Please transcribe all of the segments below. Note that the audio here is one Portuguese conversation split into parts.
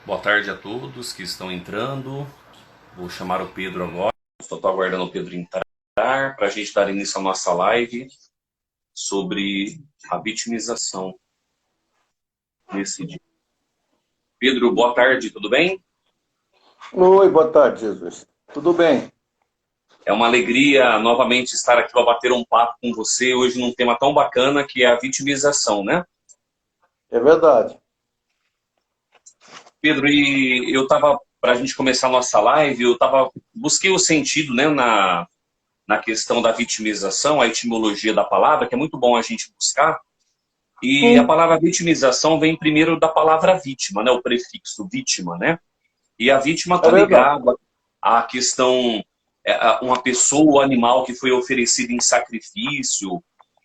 Boa tarde a todos que estão entrando. Vou chamar o Pedro agora. Estou aguardando o Pedro entrar para a gente dar início à nossa live sobre a vitimização nesse dia. Pedro, boa tarde, tudo bem? Oi, boa tarde, Jesus. Tudo bem? É uma alegria novamente estar aqui para bater um papo com você hoje num tema tão bacana que é a vitimização, né? É verdade. Pedro, e eu estava, para a gente começar a nossa live, busquei o sentido, né, na questão da vitimização, a etimologia da palavra, que é muito bom a gente buscar. E a Sim, palavra vitimização vem primeiro da palavra vítima, né? O prefixo vítima, né? E a vítima é está verdade. ligada à questão, uma pessoa ou animal que foi oferecido em sacrifício,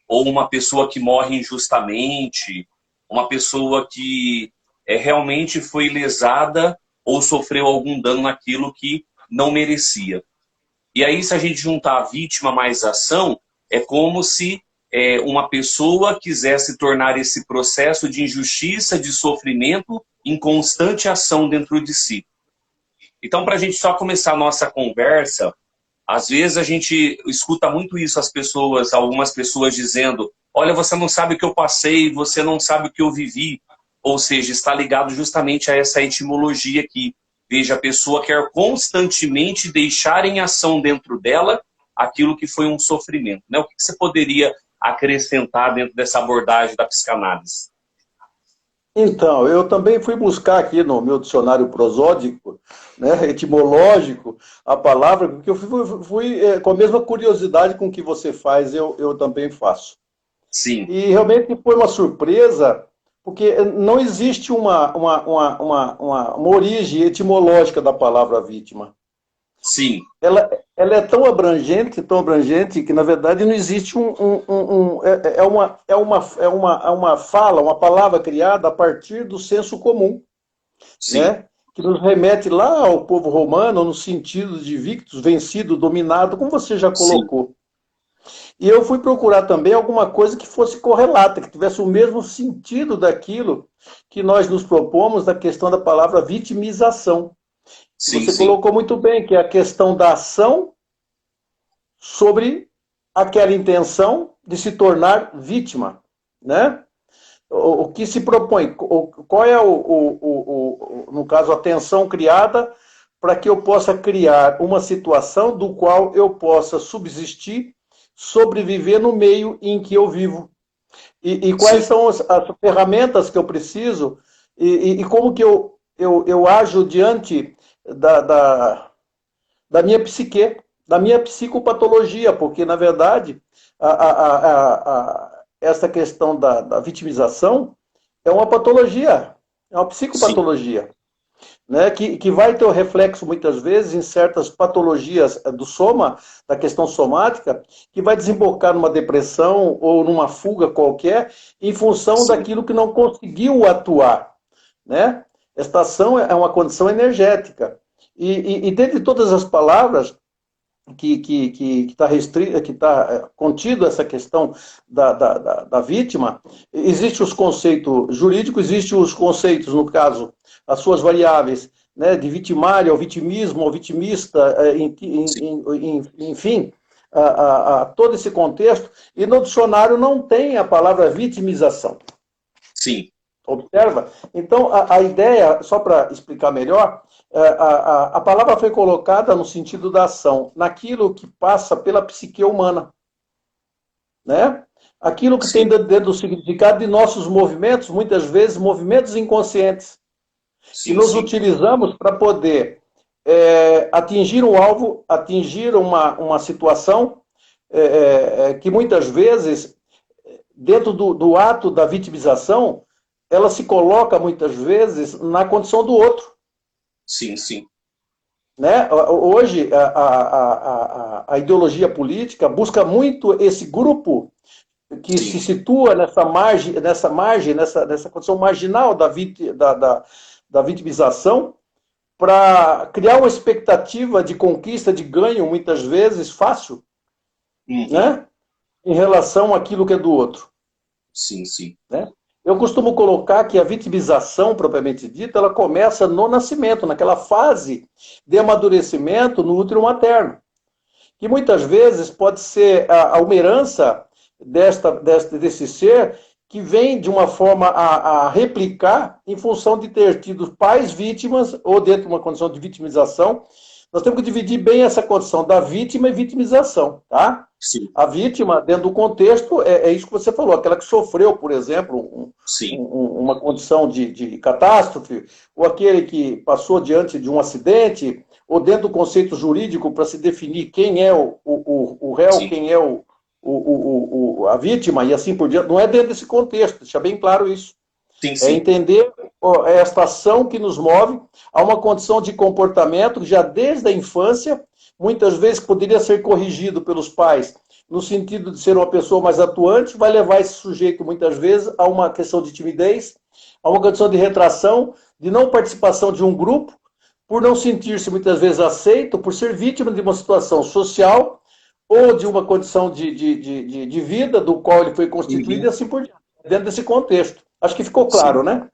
ou uma pessoa que morre injustamente, uma pessoa que realmente foi lesada ou sofreu algum dano naquilo que não merecia. E aí, se a gente juntar a vítima mais a ação, é como se uma pessoa quisesse tornar esse processo de injustiça, de sofrimento, em constante ação dentro de si. Então, para a gente só começar a nossa conversa, às vezes a gente escuta muito isso, algumas pessoas dizendo: olha, você não sabe o que eu passei, você não sabe o que eu vivi. Ou seja, está ligado justamente a essa etimologia aqui. Veja, a pessoa quer constantemente deixar em ação dentro dela aquilo que foi um sofrimento, né? O que você poderia acrescentar dentro dessa abordagem da psicanálise? Então, eu também fui buscar aqui no meu dicionário prosódico, né, etimológico, a palavra, porque eu fui com a mesma curiosidade com que você faz, eu também faço. Sim, E realmente foi uma surpresa, porque não existe uma origem etimológica da palavra vítima. sim, Ela é tão abrangente, que na verdade não existe é uma fala, uma palavra criada a partir do senso comum, sim, né? Que nos remete lá ao povo romano, no sentido de victus, vencido, dominado, como você já sim, colocou. E eu fui procurar também alguma coisa que fosse correlata, que tivesse o mesmo sentido daquilo que nós nos propomos da questão da palavra vitimização. Que sim, você sim, colocou muito bem, que é a questão da ação sobre aquela intenção de se tornar vítima, né? O que se propõe, qual é no caso, a tensão criada para que eu possa criar uma situação do qual eu possa subsistir, sobreviver no meio em que eu vivo. E quais sim, são as ferramentas que eu preciso e como que eu ajo diante da, da, da minha psique, da minha psicopatologia, porque, na verdade, essa questão da vitimização é uma patologia, é uma sim, psicopatologia, né, que vai ter o reflexo, muitas vezes, em certas patologias do soma, da questão somática, que vai desembocar numa depressão ou numa fuga qualquer, em função sim, daquilo que não conseguiu atuar, né? Esta ação é uma condição energética. E dentre todas as palavras que está restrita, que está contido essa questão da vítima, existem os conceitos jurídicos, existem os conceitos, no caso, as suas variáveis, né, de vitimário ao vitimismo, ao vitimista, sim, enfim, todo esse contexto, e no dicionário não tem a palavra vitimização. sim, Observa? Então, a ideia, só para explicar melhor, a palavra foi colocada no sentido da ação, naquilo que passa pela psique humana, né? Aquilo que tem sim, dentro do significado de nossos movimentos, muitas vezes movimentos inconscientes, que sim, nos sim, utilizamos para poder atingir um alvo, atingir uma situação que muitas vezes, dentro do ato da vitimização, ela se coloca muitas vezes na condição do outro. sim, sim, Né? Hoje, a ideologia política busca muito esse grupo que se sim, situa nessa condição marginal da vitimização, para criar uma expectativa de conquista, de ganho, muitas vezes fácil, uhum, né? Em relação àquilo que é do outro. sim, sim, Né? Eu costumo colocar que a vitimização, propriamente dita, ela começa no nascimento, naquela fase de amadurecimento no útero materno, que muitas vezes pode ser uma herança desse ser que vem de uma forma a replicar em função de ter tido pais vítimas ou dentro de uma condição de vitimização. Nós temos que dividir bem essa condição da vítima e vitimização, tá? Sim. A vítima, dentro do contexto, é isso que você falou, aquela que sofreu, por exemplo, uma condição de catástrofe, ou aquele que passou diante de um acidente, ou dentro do conceito jurídico para se definir quem é o réu, sim, quem é a vítima, e assim por diante. Não é dentro desse contexto, deixa bem claro isso. Sim, sim. É entender esta ação que nos move a uma condição de comportamento que já desde a infância, muitas vezes poderia ser corrigido pelos pais, no sentido de ser uma pessoa mais atuante, vai levar esse sujeito, muitas vezes, a uma questão de timidez, a uma condição de retração, de não participação de um grupo, por não sentir-se, muitas vezes, aceito, por ser vítima de uma situação social ou de uma condição de vida do qual ele foi constituído, e assim por diante, dentro desse contexto. Acho que ficou claro, sim, né?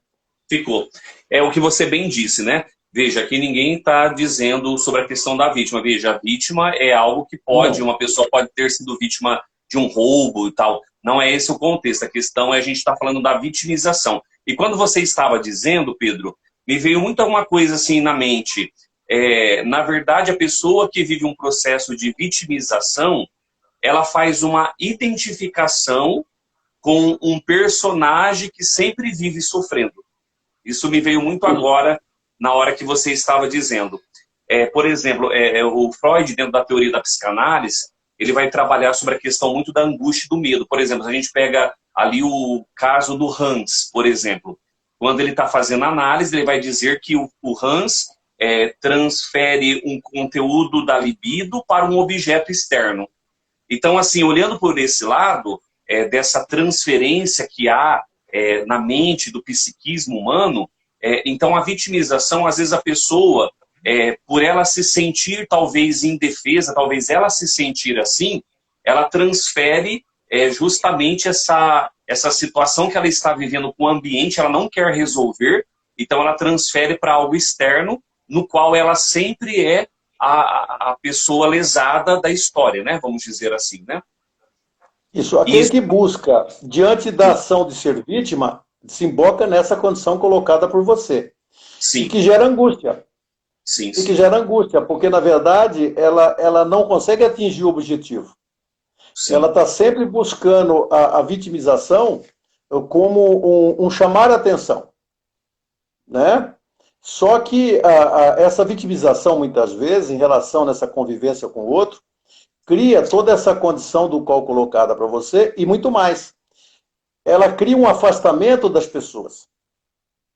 Ficou. É o que você bem disse, né? Veja, aqui ninguém está dizendo sobre a questão da vítima. Veja, a vítima é algo que pode, uma pessoa pode ter sido vítima de um roubo e tal. Não é esse o contexto. A questão é a gente está falando da vitimização. E quando você estava dizendo, Pedro, me veio muito alguma coisa assim na mente. Na verdade, a pessoa que vive um processo de vitimização, ela faz uma identificação com um personagem que sempre vive sofrendo. Isso me veio muito agora, na hora que você estava dizendo. Por exemplo, o Freud, dentro da teoria da psicanálise, ele vai trabalhar sobre a questão muito da angústia e do medo. Por exemplo, a gente pega ali o caso do Hans, por exemplo. Quando ele está fazendo análise, ele vai dizer que o Hans transfere um conteúdo da libido para um objeto externo. Então, assim, olhando por esse lado, dessa transferência que há na mente do psiquismo humano, então a vitimização, às vezes a pessoa, por ela se sentir talvez indefesa, talvez ela se sentir assim, ela transfere justamente essa situação que ela está vivendo com o ambiente, ela não quer resolver, então ela transfere para algo externo, no qual ela sempre é a pessoa lesada da história, né? Vamos dizer assim, né? Isso, aquele que busca, diante da ação de ser vítima, desemboca nessa condição colocada por você. Sim. E que gera angústia. Sim, e que gera angústia, porque, na verdade, ela não consegue atingir o objetivo. Sim. Ela está sempre buscando a vitimização como um chamar a atenção. Né? Só que essa vitimização, muitas vezes, em relação nessa convivência com o outro, cria toda essa condição do qual colocada para você e muito mais. Ela cria um afastamento das pessoas.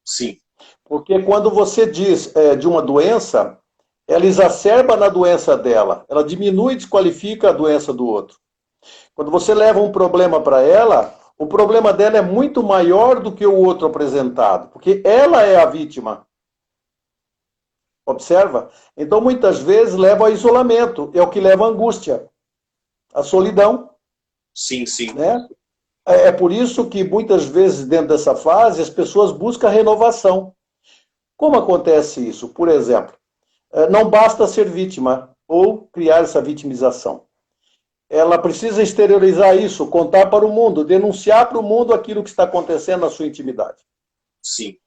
Sim. Porque quando você diz de uma doença, ela exacerba na doença dela, ela diminui e desqualifica a doença do outro. Quando você leva um problema para ela, o problema dela é muito maior do que o outro apresentado, porque ela é a vítima. Observa? Então, muitas vezes, leva ao isolamento, é o que leva à angústia, à solidão. Sim, sim. Né? É por isso que, muitas vezes, dentro dessa fase, as pessoas buscam renovação. Como acontece isso? Por exemplo, não basta ser vítima ou criar essa vitimização. Ela precisa exteriorizar isso, contar para o mundo, denunciar para o mundo aquilo que está acontecendo na sua intimidade. Sim.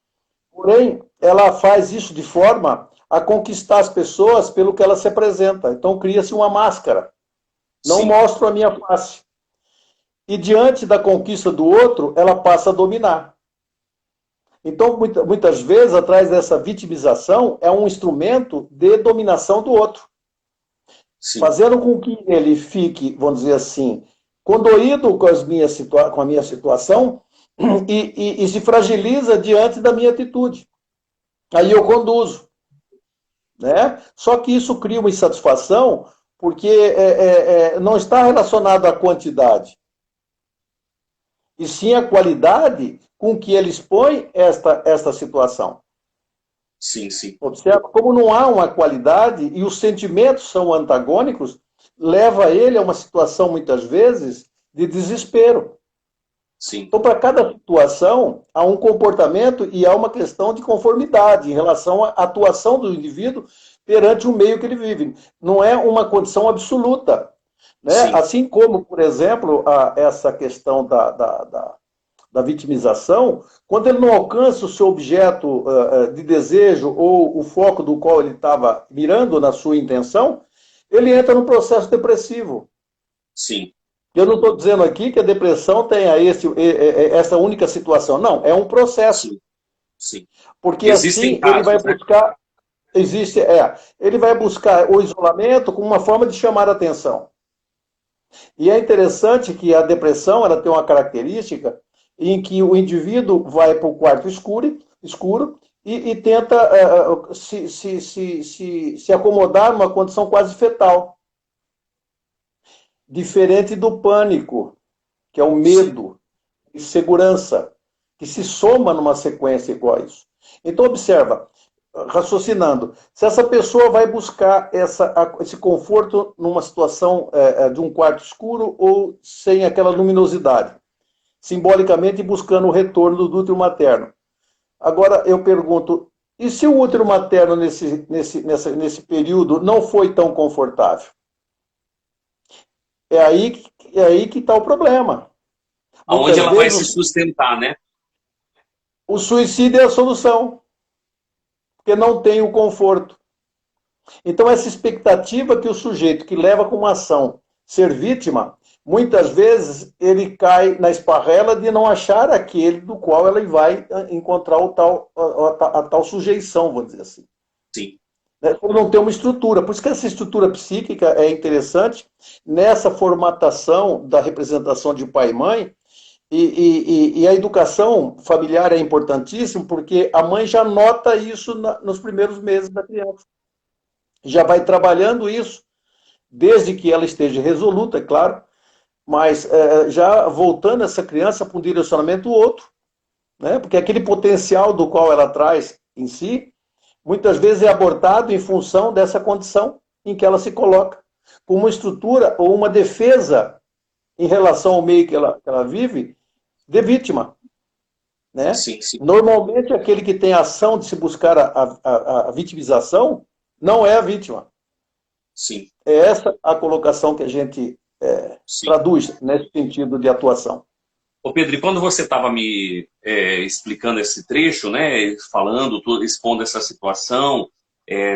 Porém, ela faz isso de forma a conquistar as pessoas pelo que ela se apresenta. Então, cria-se uma máscara. Não Sim. Mostro a minha face. E diante da conquista do outro, ela passa a dominar. Então, muitas vezes, atrás dessa vitimização, é um instrumento de dominação do outro. Sim. Fazendo com que ele fique, vamos dizer assim, condoído com a minha situação e se fragiliza diante da minha atitude. Aí eu conduzo. Né? Só que isso cria uma insatisfação porque não está relacionado à quantidade, e sim à qualidade com que ele expõe esta situação. Sim, sim. Observa, como não há uma qualidade e os sentimentos são antagônicos, leva ele a uma situação, muitas vezes, de desespero. Sim. Então, para cada situação, há um comportamento e há uma questão de conformidade em relação à atuação do indivíduo perante o meio que ele vive. Não é uma condição absoluta. Né? Sim. Assim como, por exemplo, essa questão da vitimização, quando ele não alcança o seu objeto de desejo ou o foco do qual ele estava mirando na sua intenção, ele entra num processo depressivo. Sim. Eu não estou dizendo aqui que a depressão tenha essa única situação. Não, é um processo. Sim. Sim. Porque Existem assim ele vai casos, né? buscar, ele vai buscar o isolamento como uma forma de chamar a atenção. E é interessante que a depressão ela tem uma característica em que o indivíduo vai para o quarto escuro e tenta se acomodar numa condição quase fetal. Diferente do pânico, que é o Sim. medo, insegurança, que se soma numa sequência igual a isso. Então, observa, raciocinando, se essa pessoa vai buscar esse conforto numa situação de um quarto escuro ou sem aquela luminosidade, simbolicamente buscando o retorno do útero materno. Agora, eu pergunto, e se o útero materno nesse período não foi tão confortável? É aí que está o problema. Aonde Muitas ela vai vezes se sustentar, né? o suicídio é a solução, porque não tem o conforto. Então, essa expectativa que o sujeito que leva como ação ser vítima, muitas vezes ele cai na esparrela de não achar aquele do qual ele vai encontrar a tal sujeição, vou dizer assim. Sim. Né? Por não ter uma estrutura. Por isso que essa estrutura psíquica é interessante nessa formatação da representação de pai e mãe. E a educação familiar é importantíssima porque a mãe já nota isso nos primeiros meses da criança. Já vai trabalhando isso, desde que ela esteja resoluta, é claro, mas já voltando essa criança para um direcionamento outro, né? Porque aquele potencial do qual ela traz em si, muitas vezes é abortado em função dessa condição em que ela se coloca, com uma estrutura ou uma defesa em relação ao meio que ela vive, de vítima. Né? Sim, sim. Normalmente, aquele que tem a ação de se buscar a vitimização não é a vítima. Sim. É essa a colocação que a gente Sim. traduz nesse sentido de atuação. Ô Pedro, e quando você estava me explicando esse trecho, né, falando, expondo essa situação,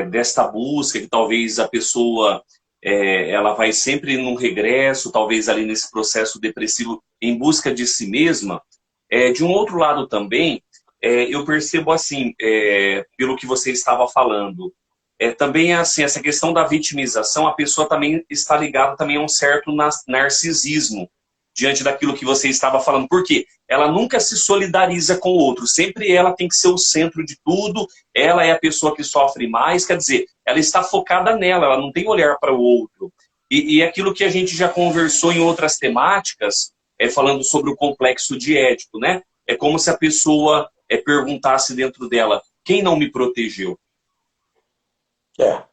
desta busca, que talvez a pessoa ela vai sempre num regresso, talvez ali nesse processo depressivo, em busca de si mesma, de um outro lado também, eu percebo assim, pelo que você estava falando, também assim, essa questão da vitimização, a pessoa também está ligada também a um certo narcisismo, diante daquilo que você estava falando. Por quê? Ela nunca se solidariza com o outro. Sempre ela tem que ser o centro de tudo. Ela é a pessoa que sofre mais. Quer dizer, ela está focada nela. Ela não tem olhar para o outro. E aquilo que a gente já conversou em outras temáticas, falando sobre o complexo de Édipo, né? É como se a pessoa perguntasse dentro dela, quem não me protegeu? É.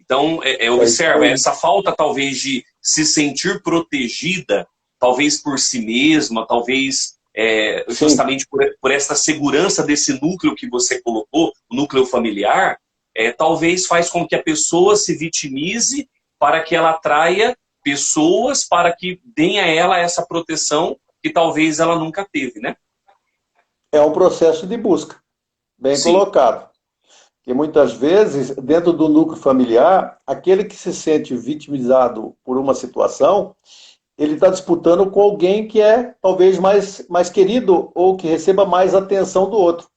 Então, isso observa, aí. essa falta talvez de se sentir protegida, talvez por si mesma, talvez Sim. justamente por essa segurança desse núcleo que você colocou, o núcleo familiar, talvez faz com que a pessoa se vitimize para que ela atraia pessoas para que deem a ela essa proteção que talvez ela nunca teve, né? É um processo de busca, bem Sim, colocado. Que muitas vezes, dentro do núcleo familiar, aquele que se sente vitimizado por uma situação, ele está disputando com alguém que é talvez mais querido ou que receba mais atenção do outro.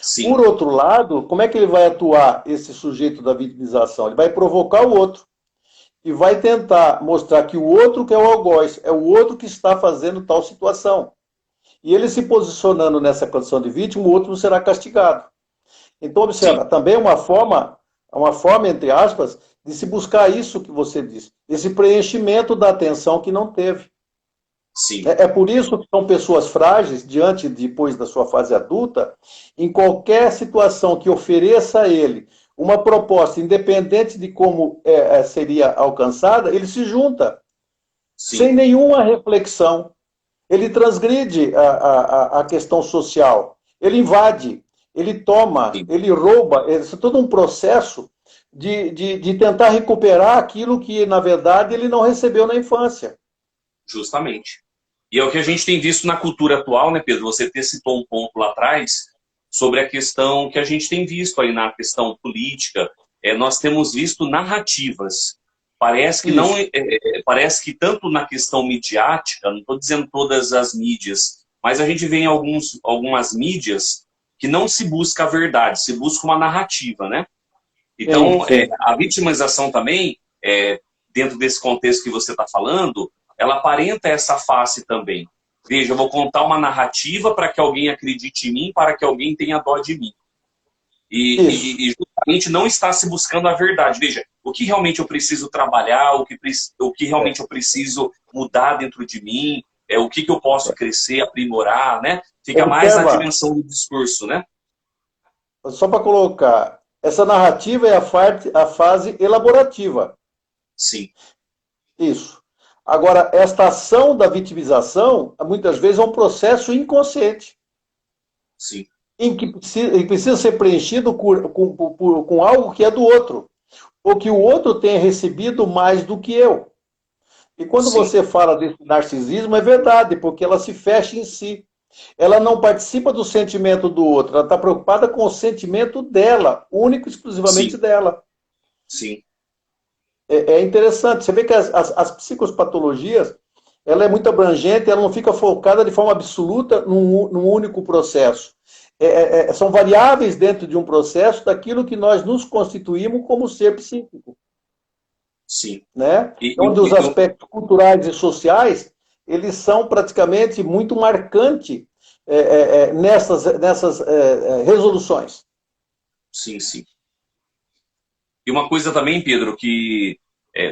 sim, Por outro lado, como é que ele vai atuar, esse sujeito da vitimização? Ele vai provocar o outro e vai tentar mostrar que o outro que é o algoz, é o outro que está fazendo tal situação. E ele se posicionando nessa condição de vítima, o outro não será castigado. Então, sim, observa, também é uma forma, entre aspas, de se buscar isso que você disse, esse preenchimento da atenção que não teve. sim, É por isso que são pessoas frágeis, depois da sua fase adulta, em qualquer situação que ofereça a ele uma proposta, independente de como seria alcançada, ele se junta, sem sim, nenhuma reflexão. ele transgride a questão social, ele invade, ele toma, sim, ele rouba, é todo um processo de tentar recuperar aquilo que, na verdade, ele não recebeu na infância. justamente. E é o que a gente tem visto na cultura atual, né, Pedro? Você até citou um ponto lá atrás sobre a questão que a gente tem visto aí na questão política. Nós temos visto narrativas. Parece que não, Isso. parece que tanto na questão midiática, não estou dizendo todas as mídias, mas a gente vê em algumas mídias que não se busca a verdade, se busca uma narrativa, né? Sim, Então, sim. a vitimização também, dentro desse contexto que você está falando, ela aparenta essa face também. Veja, eu vou contar uma narrativa para que alguém acredite em mim, para que alguém tenha dó de mim. Isso. E justamente não está se buscando a verdade. Veja, o que realmente eu preciso trabalhar, o que É. realmente eu preciso mudar dentro de mim, o que eu posso crescer, aprimorar, né? Fica mais na Observa, dimensão do discurso, né? só para colocar, essa narrativa é a fase elaborativa. Sim, Isso. Agora, esta ação da vitimização, muitas vezes, é um processo inconsciente, sim, em que precisa ser preenchido com algo que é do outro, ou que o outro tenha recebido mais do que eu. E quando sim, você fala desse narcisismo, é verdade, porque ela se fecha em si. Ela não participa do sentimento do outro, ela está preocupada com o sentimento dela, único e exclusivamente sim, dela. sim, É interessante, você vê que as psicopatologias, ela é muito abrangente, ela não fica focada de forma absoluta num único processo. São variáveis dentro de um processo daquilo que nós nos constituímos como ser psíquico. sim. Né? E, Onde os e, e, aspectos culturais e sociais, eles são praticamente muito marcantes nessas resoluções. sim, sim. E uma coisa também, Pedro, que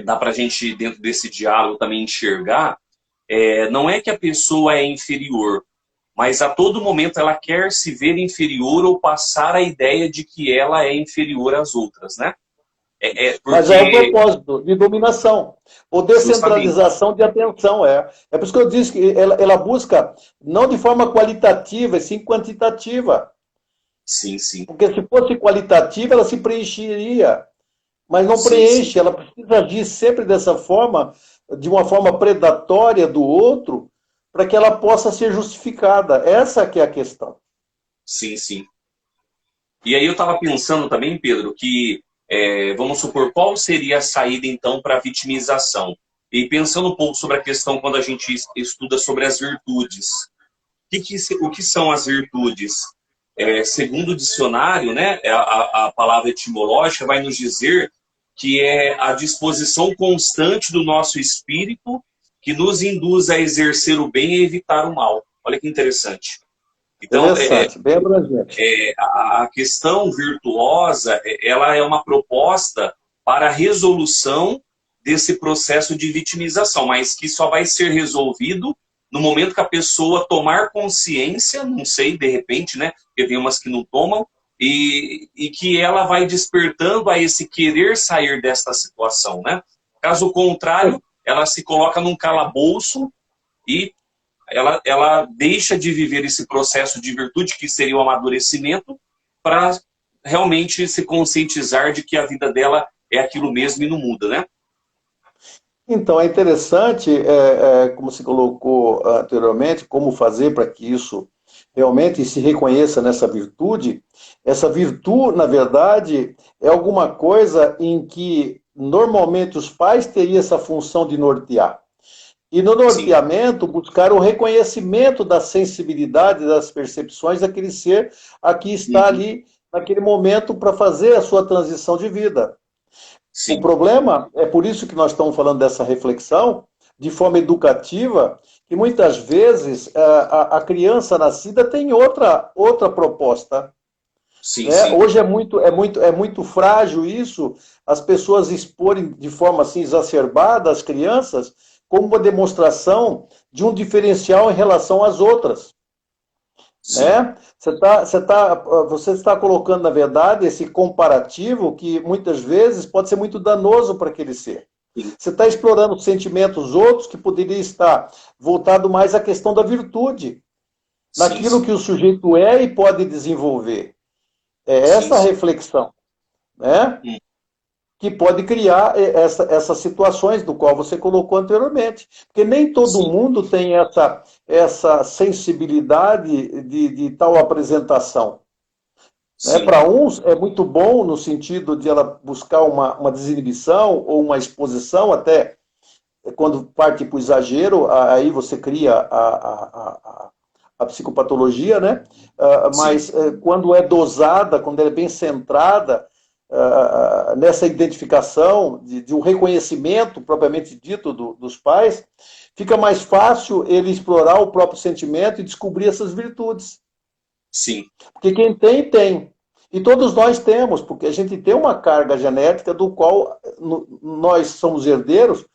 dá para a gente, dentro desse diálogo, também enxergar, não é que a pessoa é inferior, mas a todo momento ela quer se ver inferior ou passar a ideia de que ela é inferior às outras, né? Mas é o Porque, propósito de dominação, ou justamente, descentralização de atenção. É por isso que eu disse que ela busca não de forma qualitativa, e sim quantitativa. sim, sim, Porque se fosse qualitativa, ela se preencheria. Mas não sim, sim, preenche, ela precisa agir sempre dessa forma, de uma forma predatória do outro, para que ela possa ser justificada. Essa que é a questão. sim, sim. E aí eu estava pensando também, Pedro, que vamos supor qual seria a saída então para a vitimização. E pensando um pouco sobre a questão quando a gente estuda sobre as virtudes. O que são as virtudes? Segundo o dicionário, né, a palavra etimológica vai nos dizer que é a disposição constante do nosso espírito que nos induz a exercer o bem e evitar o mal. Olha que interessante. Então, Interessante, bem abrangente. a questão virtuosa, ela é uma proposta para a resolução desse processo de vitimização, mas que só vai ser resolvido no momento que a pessoa tomar consciência, não sei, de repente, né? Porque tem umas que não tomam, e que ela vai despertando a esse querer sair desta situação, né? Caso contrário, ela se coloca num calabouço e ela deixa de viver esse processo de virtude, que seria o amadurecimento, para realmente se conscientizar de que a vida dela é aquilo mesmo e não muda, né? Então, é interessante, como se colocou anteriormente, como fazer para que isso realmente se reconheça nessa virtude. Essa virtude, na verdade, é alguma coisa em que normalmente os pais teriam essa função de nortear. E no Sim, norteamento, buscar o reconhecimento da sensibilidade, das percepções daquele ser a que está uhum, ali naquele momento para fazer a sua transição de vida. O sim, problema, é por isso que nós estamos falando dessa reflexão, de forma educativa, que muitas vezes a criança nascida tem outra proposta. sim, Né? sim, Hoje é muito frágil isso, as pessoas exporem de forma assim exacerbada as crianças como uma demonstração de um diferencial em relação às outras. sim, Né? Você está colocando, na verdade, esse comparativo que muitas vezes pode ser muito danoso para aquele ser. sim, Você está explorando sentimentos outros que poderiam estar voltado mais à questão da virtude, sim, naquilo que sim, o sujeito é e pode desenvolver. É sim, essa a sim. reflexão, né? Hum, Que pode criar essas situações do qual você colocou anteriormente. Porque nem todo sim, mundo tem essa sensibilidade de tal apresentação. Né? sim, Para uns é muito bom no sentido de ela buscar uma desinibição ou uma exposição, até quando parte para o exagero, aí você cria a psicopatologia, né? sim, Mas quando é dosada, quando ela é bem centrada nessa identificação de um reconhecimento propriamente dito dos pais, fica mais fácil ele explorar o próprio sentimento e descobrir essas virtudes. sim, Porque quem tem, tem. E todos nós temos, porque a gente tem uma carga genética do qual nós somos herdeiros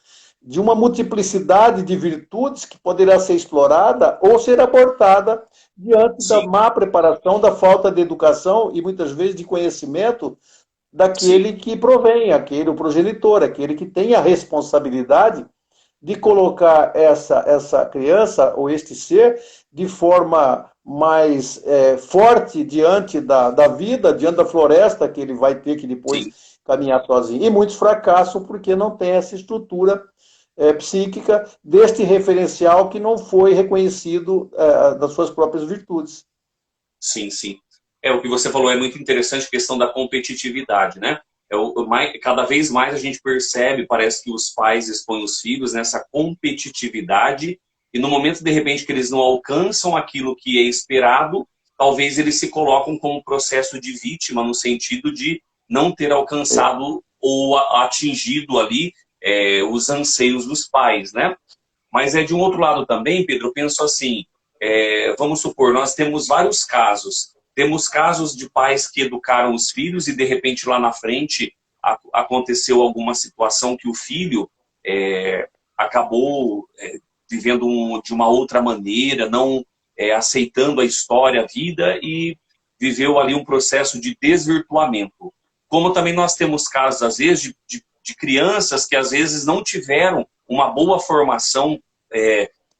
de uma multiplicidade de virtudes que poderá ser explorada ou ser abortada diante da sim, má preparação, da falta de educação e muitas vezes de conhecimento sim, daquele que provém, aquele o progenitor, aquele que tem a responsabilidade de colocar essa criança ou este ser de forma mais forte diante da vida, diante da floresta que ele vai ter que depois sim. caminhar sozinho. E muitos fracassam porque não tem essa estrutura psíquica deste referencial que não foi reconhecido das suas próprias virtudes. Sim, sim. É, o que você falou é muito interessante, a questão da competitividade, né? Cada vez mais a gente percebe, parece que os pais expõem os filhos nessa competitividade e no momento, de repente, que eles não alcançam aquilo que é esperado, talvez eles se colocam como processo de vítima, no sentido de não ter alcançado ou atingido ali os anseios dos pais, né? Mas é de um outro lado também, Pedro, eu penso assim, vamos supor, nós temos vários casos. Temos casos de pais que educaram os filhos e, de repente, lá na frente, aconteceu alguma situação que o filho acabou vivendo de uma outra maneira, não aceitando a história, a vida, e viveu ali um processo de desvirtuamento. Como também nós temos casos, às vezes, de crianças que, às vezes, não tiveram uma boa formação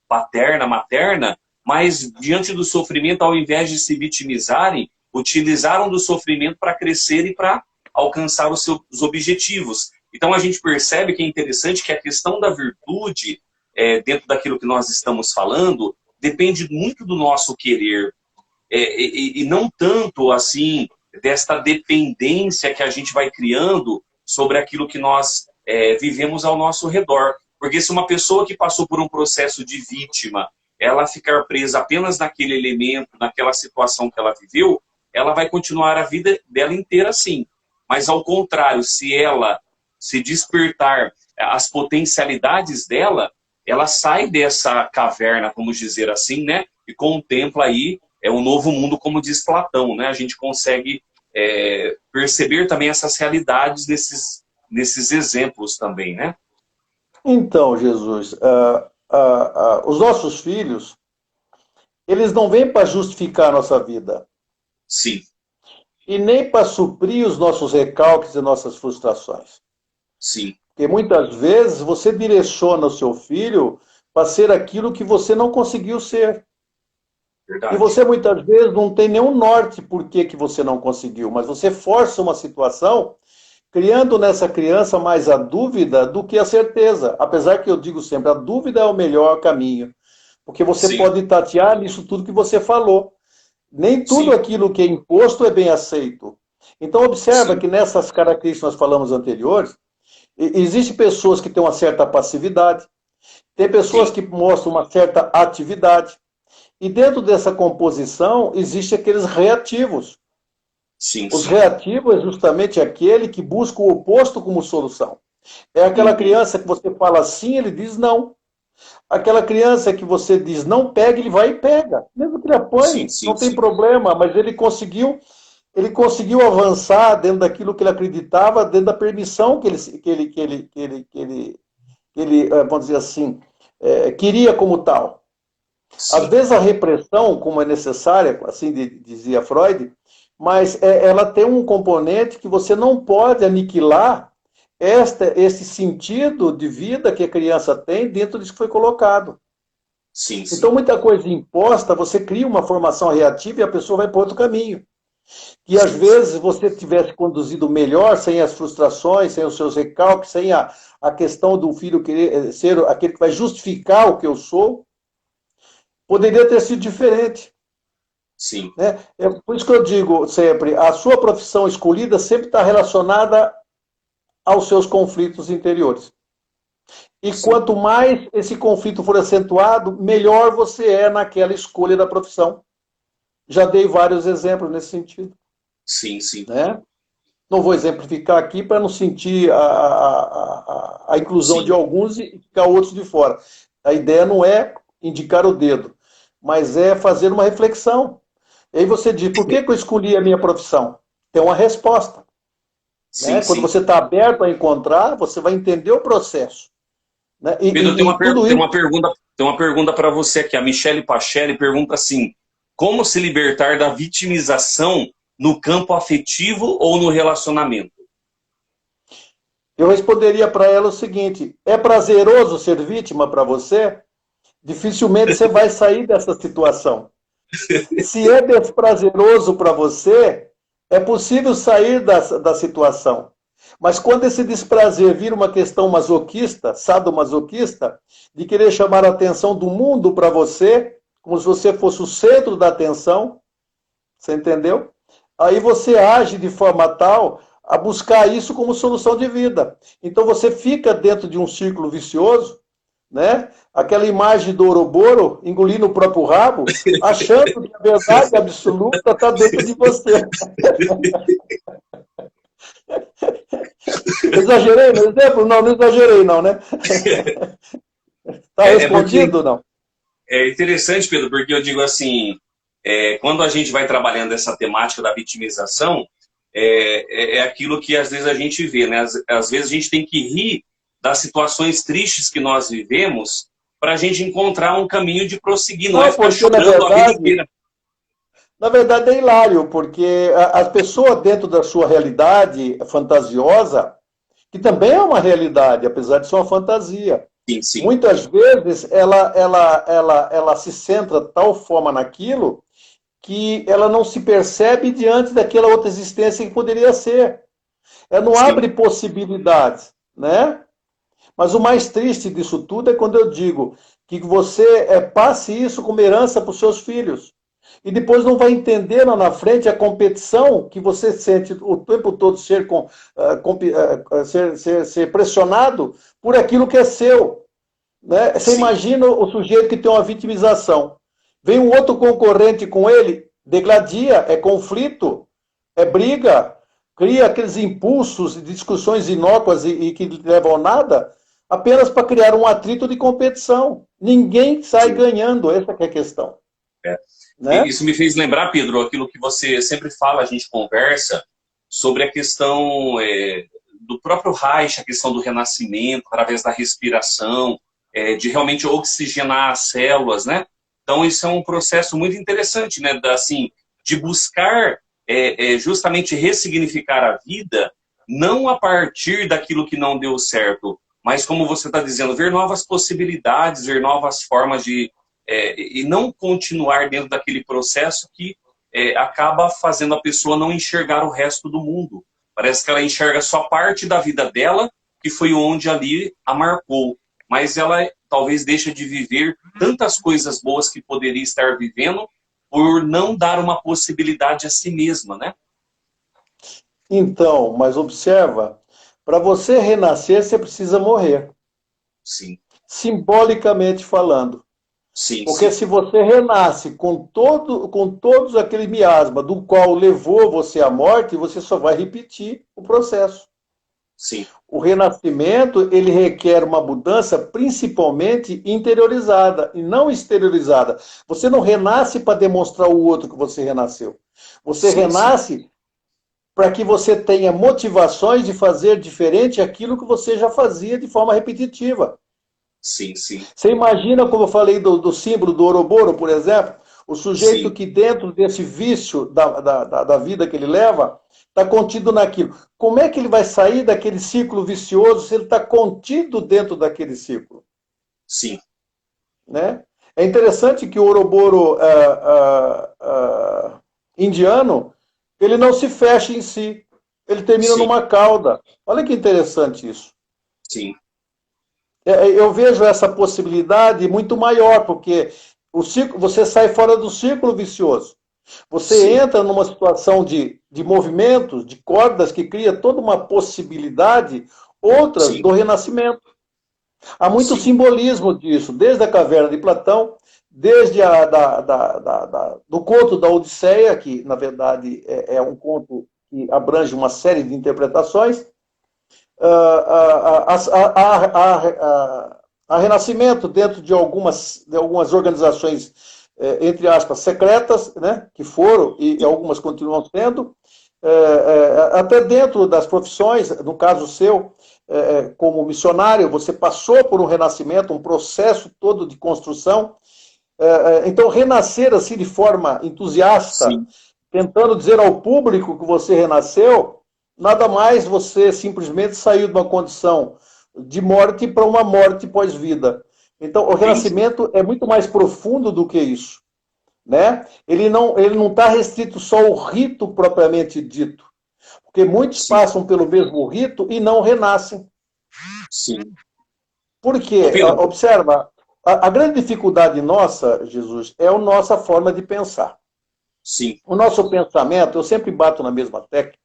paterna, materna, mas diante do sofrimento, ao invés de se vitimizarem, utilizaram do sofrimento para crescer e para alcançar os seus objetivos. Então a gente percebe que é interessante que a questão da virtude, dentro daquilo que nós estamos falando, depende muito do nosso querer. E não tanto assim desta dependência que a gente vai criando sobre aquilo que nós vivemos ao nosso redor. Porque se uma pessoa que passou por um processo de vítima, ela ficar presa apenas naquele elemento, naquela situação que ela viveu, ela vai continuar a vida dela inteira assim. Mas ao contrário, se ela se despertar as potencialidades dela, ela sai dessa caverna, vamos dizer assim, né? E contempla aí um novo mundo, como diz Platão, né? A gente consegue perceber também essas realidades nesses exemplos também, né? Então, Jesus, os nossos filhos, eles não vêm para justificar a nossa vida Sim, e nem para suprir os nossos recalques e nossas frustrações. sim, Porque muitas vezes você direciona o seu filho para ser aquilo que você não conseguiu ser. E verdade. você muitas vezes não tem nenhum norte por que você não conseguiu, mas você força uma situação criando nessa criança mais a dúvida do que a certeza. Apesar que eu digo sempre, a dúvida é o melhor caminho. Porque você Sim, pode tatear nisso tudo que você falou. Nem tudo sim, aquilo que é imposto é bem aceito. Então, observa sim, que nessas características que nós falamos anteriores, existem pessoas que têm uma certa passividade, tem pessoas sim, que mostram uma certa atividade, e dentro dessa composição, existem aqueles reativos. sim, Os sim. reativos é justamente aquele que busca o oposto como solução. É aquela Uhum. criança que você fala sim, ele diz não. Aquela criança que você diz não pega, ele vai e pega. Mesmo que ele Sim, apanhe, sim, não tem sim. problema, mas ele conseguiu avançar dentro daquilo que ele acreditava, dentro da permissão que ele vamos dizer assim, queria como tal. Às Sim, vezes a repressão, como é necessária, assim dizia Freud, mas ela tem um componente que você não pode aniquilar esse sentido de vida que a criança tem dentro disso que foi colocado. Sim, sim. Então, muita coisa imposta, você cria uma formação reativa e a pessoa vai para outro caminho. Que às Sim, vezes você tivesse conduzido melhor, sem as frustrações, sem os seus recalques, sem a questão do filho querer ser aquele que vai justificar o que eu sou, poderia ter sido diferente. sim, Né? É por isso que eu digo sempre, a sua profissão escolhida sempre está relacionada aos seus conflitos interiores. E sim, quanto mais esse conflito for acentuado, melhor você é naquela escolha da profissão. Já dei vários exemplos nesse sentido. sim, sim, Né? Não vou exemplificar aqui para não sentir a inclusão de sim. alguns e ficar outros de fora. A ideia não é indicar o dedo, mas é fazer uma reflexão. E aí você diz, por que eu escolhi a minha profissão? Tem uma resposta. Sim, Né? Quando sim. você está aberto a encontrar, você vai entender o processo. Né? Pedro, E tudo isso... tem uma pergunta para você aqui. A Michele Pachelli pergunta assim: como se libertar da vitimização no campo afetivo ou no relacionamento? Eu responderia para ela o seguinte: é prazeroso ser vítima para você? Dificilmente você vai sair dessa situação. Se é desprazeroso para você, é possível sair da situação. Mas quando esse desprazer vira uma questão masoquista, sadomasoquista, de querer chamar a atenção do mundo para você, como se você fosse o centro da atenção, você entendeu? Aí você age de forma tal a buscar isso como solução de vida. Então você fica dentro de um círculo vicioso, né? Aquela imagem do Ouroboro engolindo o próprio rabo, achando que a verdade absoluta está dentro de você. Exagerei no exemplo? Não, não exagerei não, né? Está Porque respondido não? é interessante, Pedro, porque eu digo assim, quando a gente vai trabalhando essa temática da vitimização, é aquilo que às vezes a gente vê, né? Às vezes a gente tem que rir das situações tristes que nós vivemos para a gente encontrar um caminho de prosseguir, não é Não, ficar porque chorando a vida inteira. na verdade é hilário, porque as pessoas dentro da sua realidade fantasiosa, que também é uma realidade, apesar de ser uma fantasia, Sim, sim, muitas vezes ela se centra de tal forma naquilo que ela não se percebe diante daquela outra existência que poderia ser. Ela não sim, abre possibilidades, né? Mas o mais triste disso tudo é quando eu digo que você passe isso como herança para os seus filhos. E depois não vai entender lá na frente a competição que você sente o tempo todo ser pressionado por aquilo que é seu. Né? Você sim, imagina o sujeito que tem uma vitimização. Vem um outro concorrente com ele, degladia, é conflito, é briga, cria aqueles impulsos, discussões inócuas e que levam a nada, apenas para criar um atrito de competição. Ninguém sai sim. ganhando, essa que é a questão. É. Né? Isso me fez lembrar, Pedro, aquilo que você sempre fala, a gente conversa sobre a questão do próprio Reich, a questão do renascimento, através da respiração, de realmente oxigenar as células, né? Então, isso é um processo muito interessante, né? Assim, de buscar justamente ressignificar a vida, não a partir daquilo que não deu certo, mas, como você está dizendo, ver novas possibilidades, ver novas formas e não continuar dentro daquele processo que acaba fazendo a pessoa não enxergar o resto do mundo. Parece que ela enxerga só parte da vida dela, que foi onde ali a marcou. Mas ela talvez deixa de viver tantas coisas boas que poderia estar vivendo por não dar uma possibilidade a si mesma, né? Então, mas observa, para você renascer, você precisa morrer. Sim, Simbolicamente falando. sim, Porque sim, se você renasce com todos aquele miasma do qual levou você à morte, você só vai repetir o processo. sim, O renascimento, ele requer uma mudança principalmente interiorizada e não exteriorizada. Você não renasce para demonstrar ao outro que você renasceu. Você sim, sim, renasce para que você tenha motivações de fazer diferente aquilo que você já fazia de forma repetitiva. sim, sim, Você imagina, como eu falei do símbolo do Ouroboro, por exemplo? O sujeito sim, que dentro desse vício da vida que ele leva, está contido naquilo. Como é que ele vai sair daquele ciclo vicioso se ele está contido dentro daquele ciclo? sim, Né? É interessante que o Ouroboro indiano, ele não se fecha em si, ele termina sim, numa cauda. Olha que interessante isso. sim, Eu vejo essa possibilidade muito maior, porque o ciclo, você sai fora do círculo vicioso. Você sim, entra numa situação de movimentos, de cordas, que cria toda uma possibilidade, outras sim, do renascimento. Há muito sim, simbolismo disso, desde a caverna de Platão, desde do conto da Odisseia, que na verdade é um conto que abrange uma série de interpretações, a renascimento dentro de algumas organizações, entre aspas, secretas, né, que foram e sim, algumas continuam sendo, até dentro das profissões, no caso seu, como missionário, você passou por um renascimento, um processo todo de construção. Então, renascer assim de forma entusiasta, sim, tentando dizer ao público que você renasceu, nada mais você simplesmente saiu de uma condição de morte para uma morte pós-vida. Então, o entendi. renascimento é muito mais profundo do que isso. Né? Ele não está restrito só ao rito propriamente dito, porque muitos Sim, passam pelo mesmo rito e não renascem. sim. Por Ô quê? Pedro, Observa, a grande dificuldade nossa, Jesus, é a nossa forma de pensar. sim, O nosso pensamento, eu sempre bato na mesma tecla,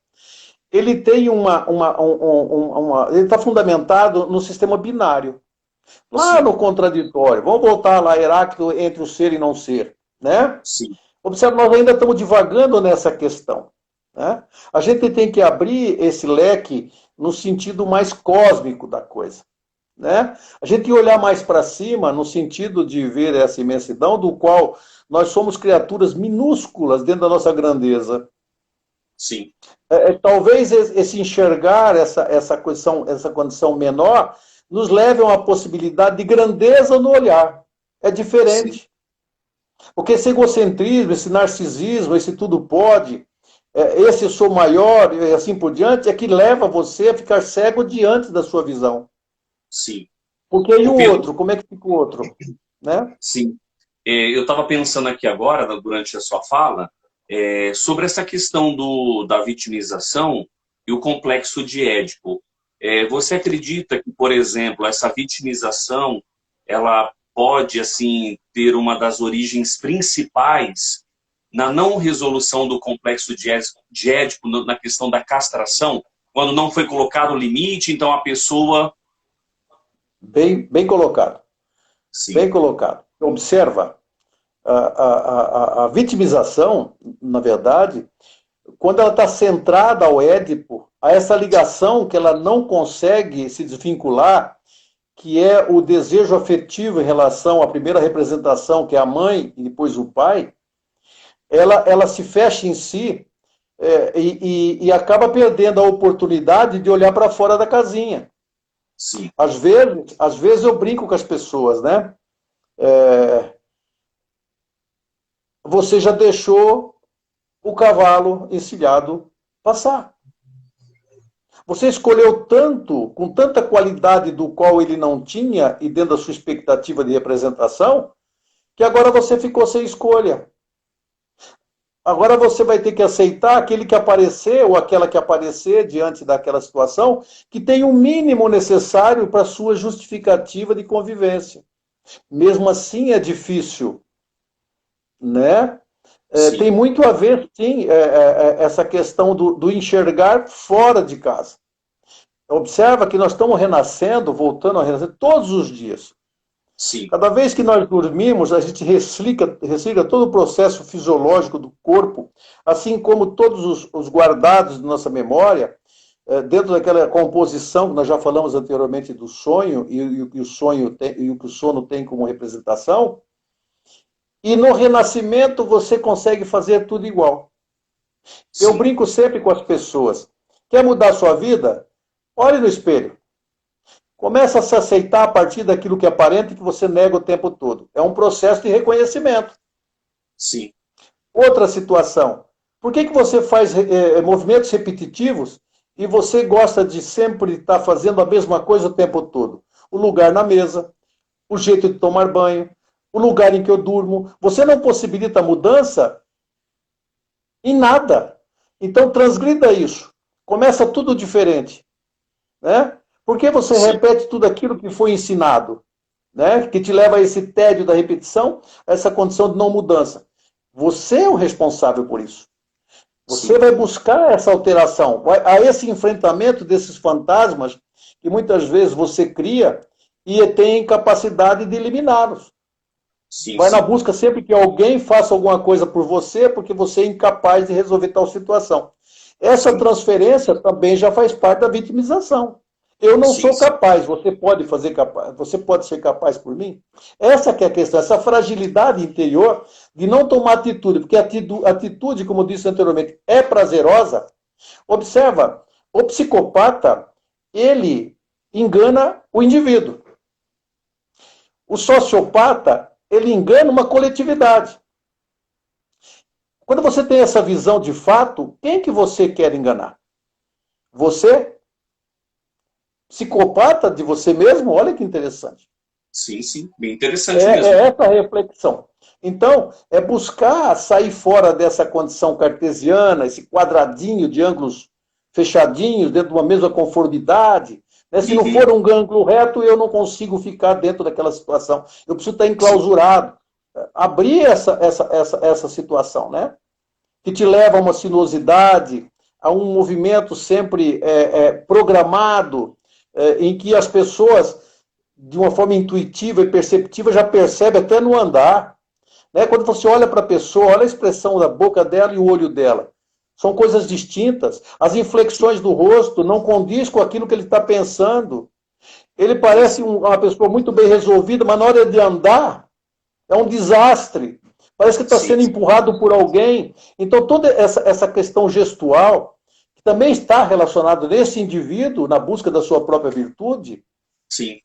ele tem ele está fundamentado no sistema binário. Lá sim, no contraditório, vamos voltar lá, Heráclito, entre o ser e não ser, né? sim, Observe, nós ainda estamos divagando nessa questão. Né? A gente tem que abrir esse leque no sentido mais cósmico da coisa. Né? A gente tem que olhar mais para cima no sentido de ver essa imensidão do qual nós somos criaturas minúsculas dentro da nossa grandeza. sim, Talvez esse enxergar essa condição menor nos leve a uma possibilidade de grandeza no olhar. É sim, diferente. Porque esse egocentrismo, esse narcisismo, esse tudo pode, esse eu sou maior e assim por diante, é que leva você a ficar cego diante da sua visão. sim. Porque e Ô o Pedro, outro? Como é que fica o outro? Né? sim. Eu estava pensando aqui agora, durante a sua fala, sobre essa questão da vitimização e o complexo de Édipo. Você acredita que, por exemplo, essa vitimização ela pode assim ter uma das origens principais na não resolução do complexo de Édipo na questão da castração, quando não foi colocado o limite, então a pessoa... Bem, bem colocado. Bem Sim, colocado. Observa, a vitimização, na verdade, quando ela está centrada ao Édipo, a essa ligação que ela não consegue se desvincular, que é o desejo afetivo em relação à primeira representação, que é a mãe e depois o pai, ela se fecha em si, e acaba perdendo a oportunidade de olhar para fora da casinha. sim, Às vezes eu brinco com as pessoas, né? Você já deixou o cavalo encilhado passar. Você escolheu tanto, com tanta qualidade do qual ele não tinha, e dentro da sua expectativa de representação, que agora você ficou sem escolha. Agora você vai ter que aceitar aquele que aparecer ou aquela que aparecer diante daquela situação que tem o mínimo necessário para a sua justificativa de convivência. Mesmo assim é difícil, né? Tem sim, muito a ver, sim, essa questão do enxergar fora de casa. Observa que nós estamos renascendo, voltando a renascer todos os dias. sim, Cada vez que nós dormimos, a gente resliga todo o processo fisiológico do corpo, assim como todos os guardados de nossa memória, dentro daquela composição que nós já falamos anteriormente do sonho e o que o sonho tem, e o que o sono tem como representação. E no renascimento você consegue fazer tudo igual. Eu sim, brinco sempre com as pessoas. Quer mudar a sua vida? Olhe no espelho. Começa a se aceitar a partir daquilo que aparenta e que você nega o tempo todo. É um processo de reconhecimento. sim, Outra situação. Por que você faz movimentos repetitivos e você gosta de sempre estar fazendo a mesma coisa o tempo todo? O lugar na mesa, o jeito de tomar banho, o lugar em que eu durmo. Você não possibilita mudança em nada. Então transgrida isso. Começa tudo diferente. Né? Por que você sim, repete tudo aquilo que foi ensinado? Né? Que te leva a esse tédio da repetição, a essa condição de não mudança. Você é o responsável por isso. Você sim, vai buscar essa alteração, a esse enfrentamento desses fantasmas que muitas vezes você cria e tem capacidade de eliminá-los. sim, Vai na sim, busca sempre que alguém faça alguma coisa por você, porque você é incapaz de resolver tal situação. Essa sim, transferência também já faz parte da vitimização. Eu não sim, sou sim, capaz, você pode fazer capaz, você pode ser capaz por mim? Essa que é a questão, essa fragilidade interior de não tomar atitude, porque a atitude, como disse anteriormente, é prazerosa. Observa, o psicopata, ele engana o indivíduo. O sociopata, ele engana uma coletividade. Quando você tem essa visão de fato, quem que você quer enganar? Você? Psicopata de você mesmo? Olha que interessante. sim, sim, bem interessante É mesmo. essa a reflexão. Então, é buscar sair fora dessa condição cartesiana, esse quadradinho de ângulos fechadinhos, dentro de uma mesma conformidade. Né? Se não Uhum, for um ângulo reto, eu não consigo ficar dentro daquela situação. Eu preciso estar sim, enclausurado. Abrir essa situação, né? Que te leva a uma sinuosidade, a um movimento sempre programado, em que as pessoas, de uma forma intuitiva e perceptiva, já percebem até no andar. Né? Quando você olha para a pessoa, olha a expressão da boca dela e o olho dela. São coisas distintas. As sim, inflexões do rosto não condiz com aquilo que ele está pensando. Ele parece uma pessoa muito bem resolvida, mas na hora de andar, é um desastre. Parece que está sim, sendo empurrado por alguém. Então, toda essa questão gestual, que também está relacionada nesse indivíduo, na busca da sua própria virtude, sim.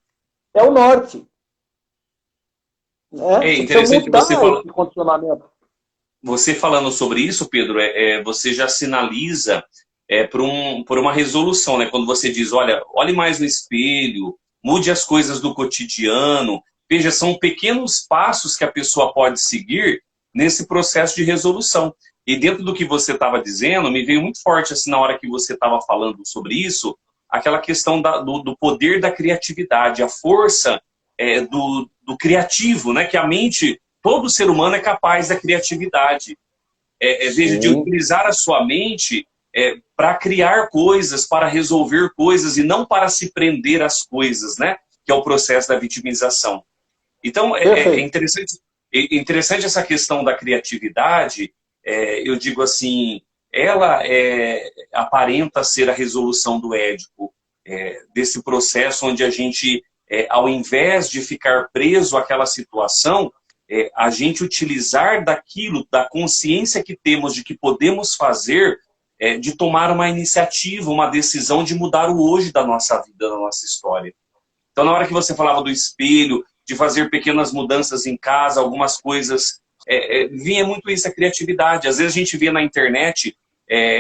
é o norte. Né? É Você precisa interessante mudar esse condicionamento. você falando sobre isso, Pedro, você já sinaliza por uma resolução, né? Quando você diz, olha, olhe mais no espelho, mude as coisas do cotidiano. Veja, são pequenos passos que a pessoa pode seguir nesse processo de resolução. E dentro do que você estava dizendo, me veio muito forte, assim, na hora que você estava falando sobre isso, aquela questão do poder da criatividade, a força do criativo, né? Que a mente, todo ser humano é capaz da criatividade. Veja, de Sim, utilizar a sua mente para criar coisas, para resolver coisas e não para se prender às coisas, né? Que é o processo da vitimização. Então, perfeito. é interessante essa questão da criatividade. Eu digo assim, ela aparenta ser a resolução do Édipo, desse processo onde a gente, ao invés de ficar preso àquela situação, a gente utilizar daquilo, da consciência que temos de que podemos fazer, de tomar uma iniciativa, uma decisão de mudar o hoje da nossa vida, da nossa história. Então, na hora que você falava do espelho, de fazer pequenas mudanças em casa, algumas coisas, vinha muito isso, a criatividade. Às vezes a gente vê na internet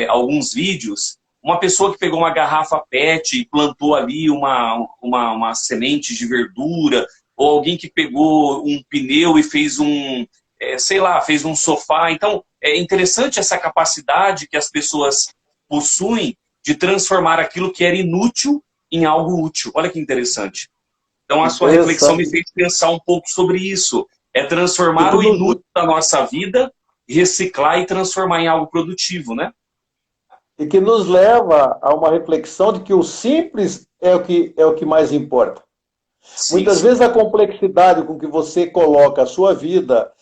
alguns vídeos, uma pessoa que pegou uma garrafa PET e plantou ali uma semente de verdura, ou alguém que pegou um pneu e fez sei lá, fez um sofá. Então, é interessante essa capacidade que as pessoas possuem de transformar aquilo que era inútil em algo útil. Olha que interessante. Então, a sua reflexão me Interessante. fez pensar um pouco sobre isso. É E transformar que o nos, inútil da nossa vida, reciclar e transformar em algo produtivo, né? e que nos leva a uma reflexão de que o simples é o que mais importa. Sim, Muitas sim, vezes a complexidade com que você coloca a sua vida,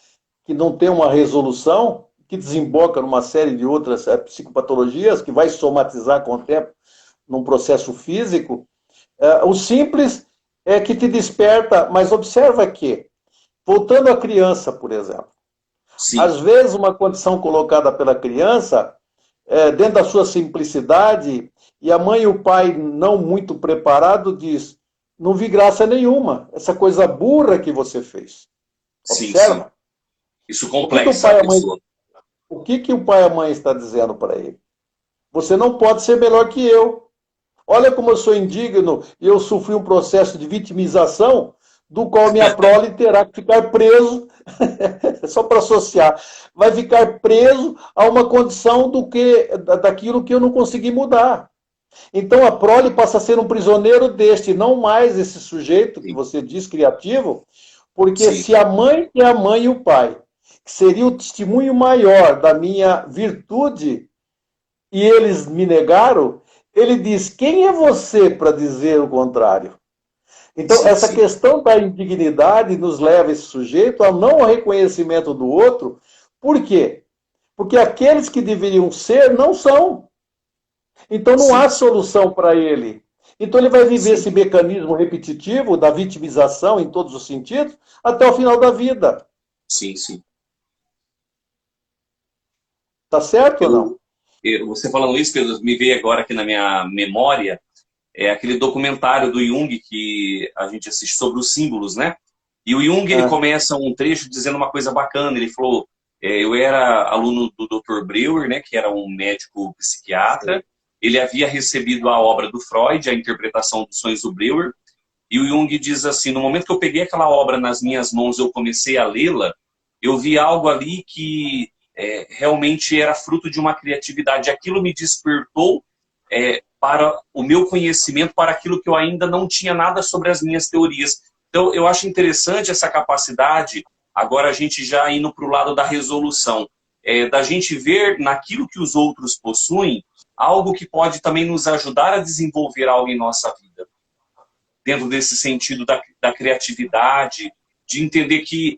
que não tem uma resolução, que desemboca numa série de outras psicopatologias, que vai somatizar com o tempo num processo físico, o simples é que te desperta, mas observa que, voltando à criança, por exemplo, sim, às vezes uma condição colocada pela criança, dentro da sua simplicidade, e a mãe e o pai não muito preparado diz, não vi graça nenhuma, essa coisa burra que você fez. sim, sim, Observa. Isso O que que o complexa pai a e a mãe, pessoa. o que que o pai e a mãe está dizendo para ele? Você não pode ser melhor que eu. Olha como eu sou indigno e eu sofri um processo de vitimização do qual minha prole terá que ficar preso, só para associar, vai ficar preso a uma condição daquilo que eu não consegui mudar. Então a prole passa a ser um prisioneiro deste, não mais esse sujeito que Sim, você diz criativo, porque sim, se a mãe é a mãe e o pai, que seria o testemunho maior da minha virtude, e eles me negaram, ele diz: quem é você para dizer o contrário? Então, sim, essa sim, questão da indignidade nos leva esse sujeito ao não reconhecimento do outro. Por quê? Porque aqueles que deveriam ser não são. Então não há sim, solução para ele. Então ele vai viver sim, esse mecanismo repetitivo da vitimização em todos os sentidos até o final da vida. sim, sim. Tá certo ou não? Eu, você falando isso, Pedro, me veio agora aqui na minha memória aquele documentário do Jung que a gente assiste sobre os símbolos, né? E o Jung, ele É. começa um trecho dizendo uma coisa bacana. Ele falou, eu era aluno do Dr. Breuer, né, que era um médico psiquiatra. Ele havia recebido a obra do Freud, a interpretação dos sonhos do Breuer. E o Jung diz assim, no momento que eu peguei aquela obra nas minhas mãos, eu comecei a lê-la, eu vi algo ali que realmente era fruto de uma criatividade. Aquilo me despertou para o meu conhecimento, para aquilo que eu ainda não tinha nada sobre as minhas teorias. Então, eu acho interessante essa capacidade, agora a gente já indo para o lado da resolução, da gente ver naquilo que os outros possuem, algo que pode também nos ajudar a desenvolver algo em nossa vida. Dentro desse sentido da criatividade, de entender que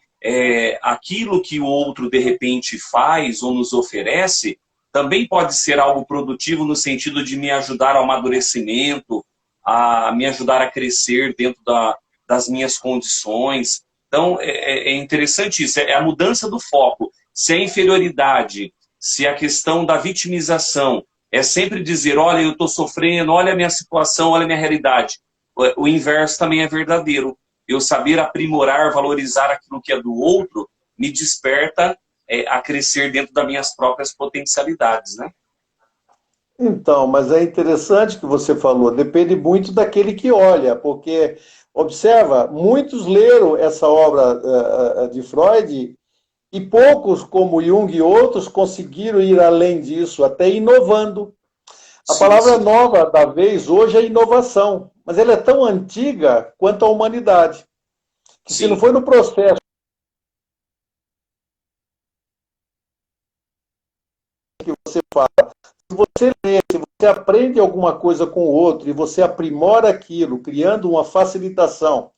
aquilo que o outro, de repente, faz ou nos oferece, também pode ser algo produtivo no sentido de me ajudar ao amadurecimento, a me ajudar a crescer dentro das minhas condições. Então, é interessante isso, é a mudança do foco. Se a inferioridade, se a questão da vitimização é sempre dizer, olha, eu estou sofrendo, olha a minha situação, olha a minha realidade. O inverso também é verdadeiro. Eu saber aprimorar, valorizar aquilo que é do outro, me desperta a crescer dentro das minhas próprias potencialidades, né? Então, mas é interessante que você falou, depende muito daquele que olha, porque, observa, muitos leram essa obra de Freud e poucos, como Jung e outros, conseguiram ir além disso, até inovando. A Sim, palavra sim, nova da vez hoje é inovação, mas ela é tão antiga quanto a humanidade, que se não sim, foi no processo que você fala, se você lê, se você aprende alguma coisa com o outro e você aprimora aquilo, criando uma facilitação,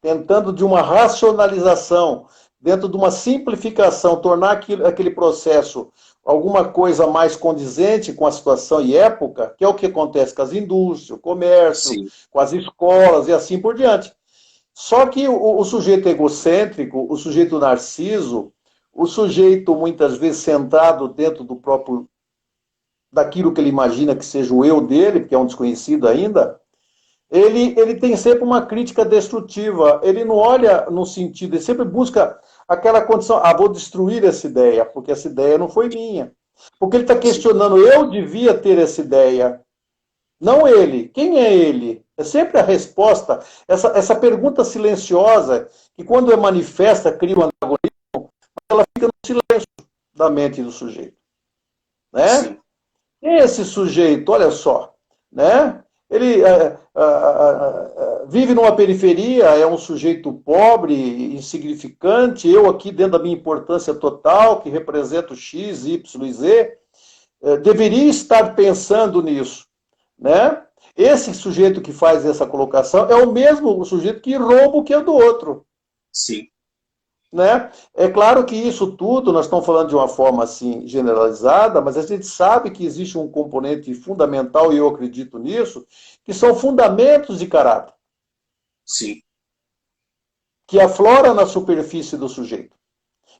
tentando de uma racionalização, dentro de uma simplificação, tornar aquele processo alguma coisa mais condizente com a situação e época, que é o que acontece com as indústrias, o comércio, sim, com as escolas e assim por diante. Só que o sujeito egocêntrico, o sujeito narciso, o sujeito muitas vezes centrado dentro do próprio daquilo que ele imagina que seja o eu dele, porque é um desconhecido ainda, ele tem sempre uma crítica destrutiva. Ele não olha no sentido, ele sempre busca aquela condição, vou destruir essa ideia, porque essa ideia não foi minha. Porque ele está sim, questionando, eu devia ter essa ideia, não ele. Quem é ele? É sempre a resposta, essa pergunta silenciosa, que quando é manifesta, cria um antagonismo, ela fica no silêncio da mente do sujeito. Né? sim, Esse sujeito, olha só, né? Ele vive numa periferia, é um sujeito pobre, insignificante. Eu aqui dentro da minha importância total, que represento X, Y e Z, deveria estar pensando nisso, né? Esse sujeito que faz essa colocação é o mesmo sujeito que rouba o que é do outro. sim, Né? É claro que isso tudo, nós estamos falando de uma forma assim generalizada, mas a gente sabe que existe um componente fundamental, e eu acredito nisso, que são fundamentos de caráter, sim, que aflora na superfície do sujeito,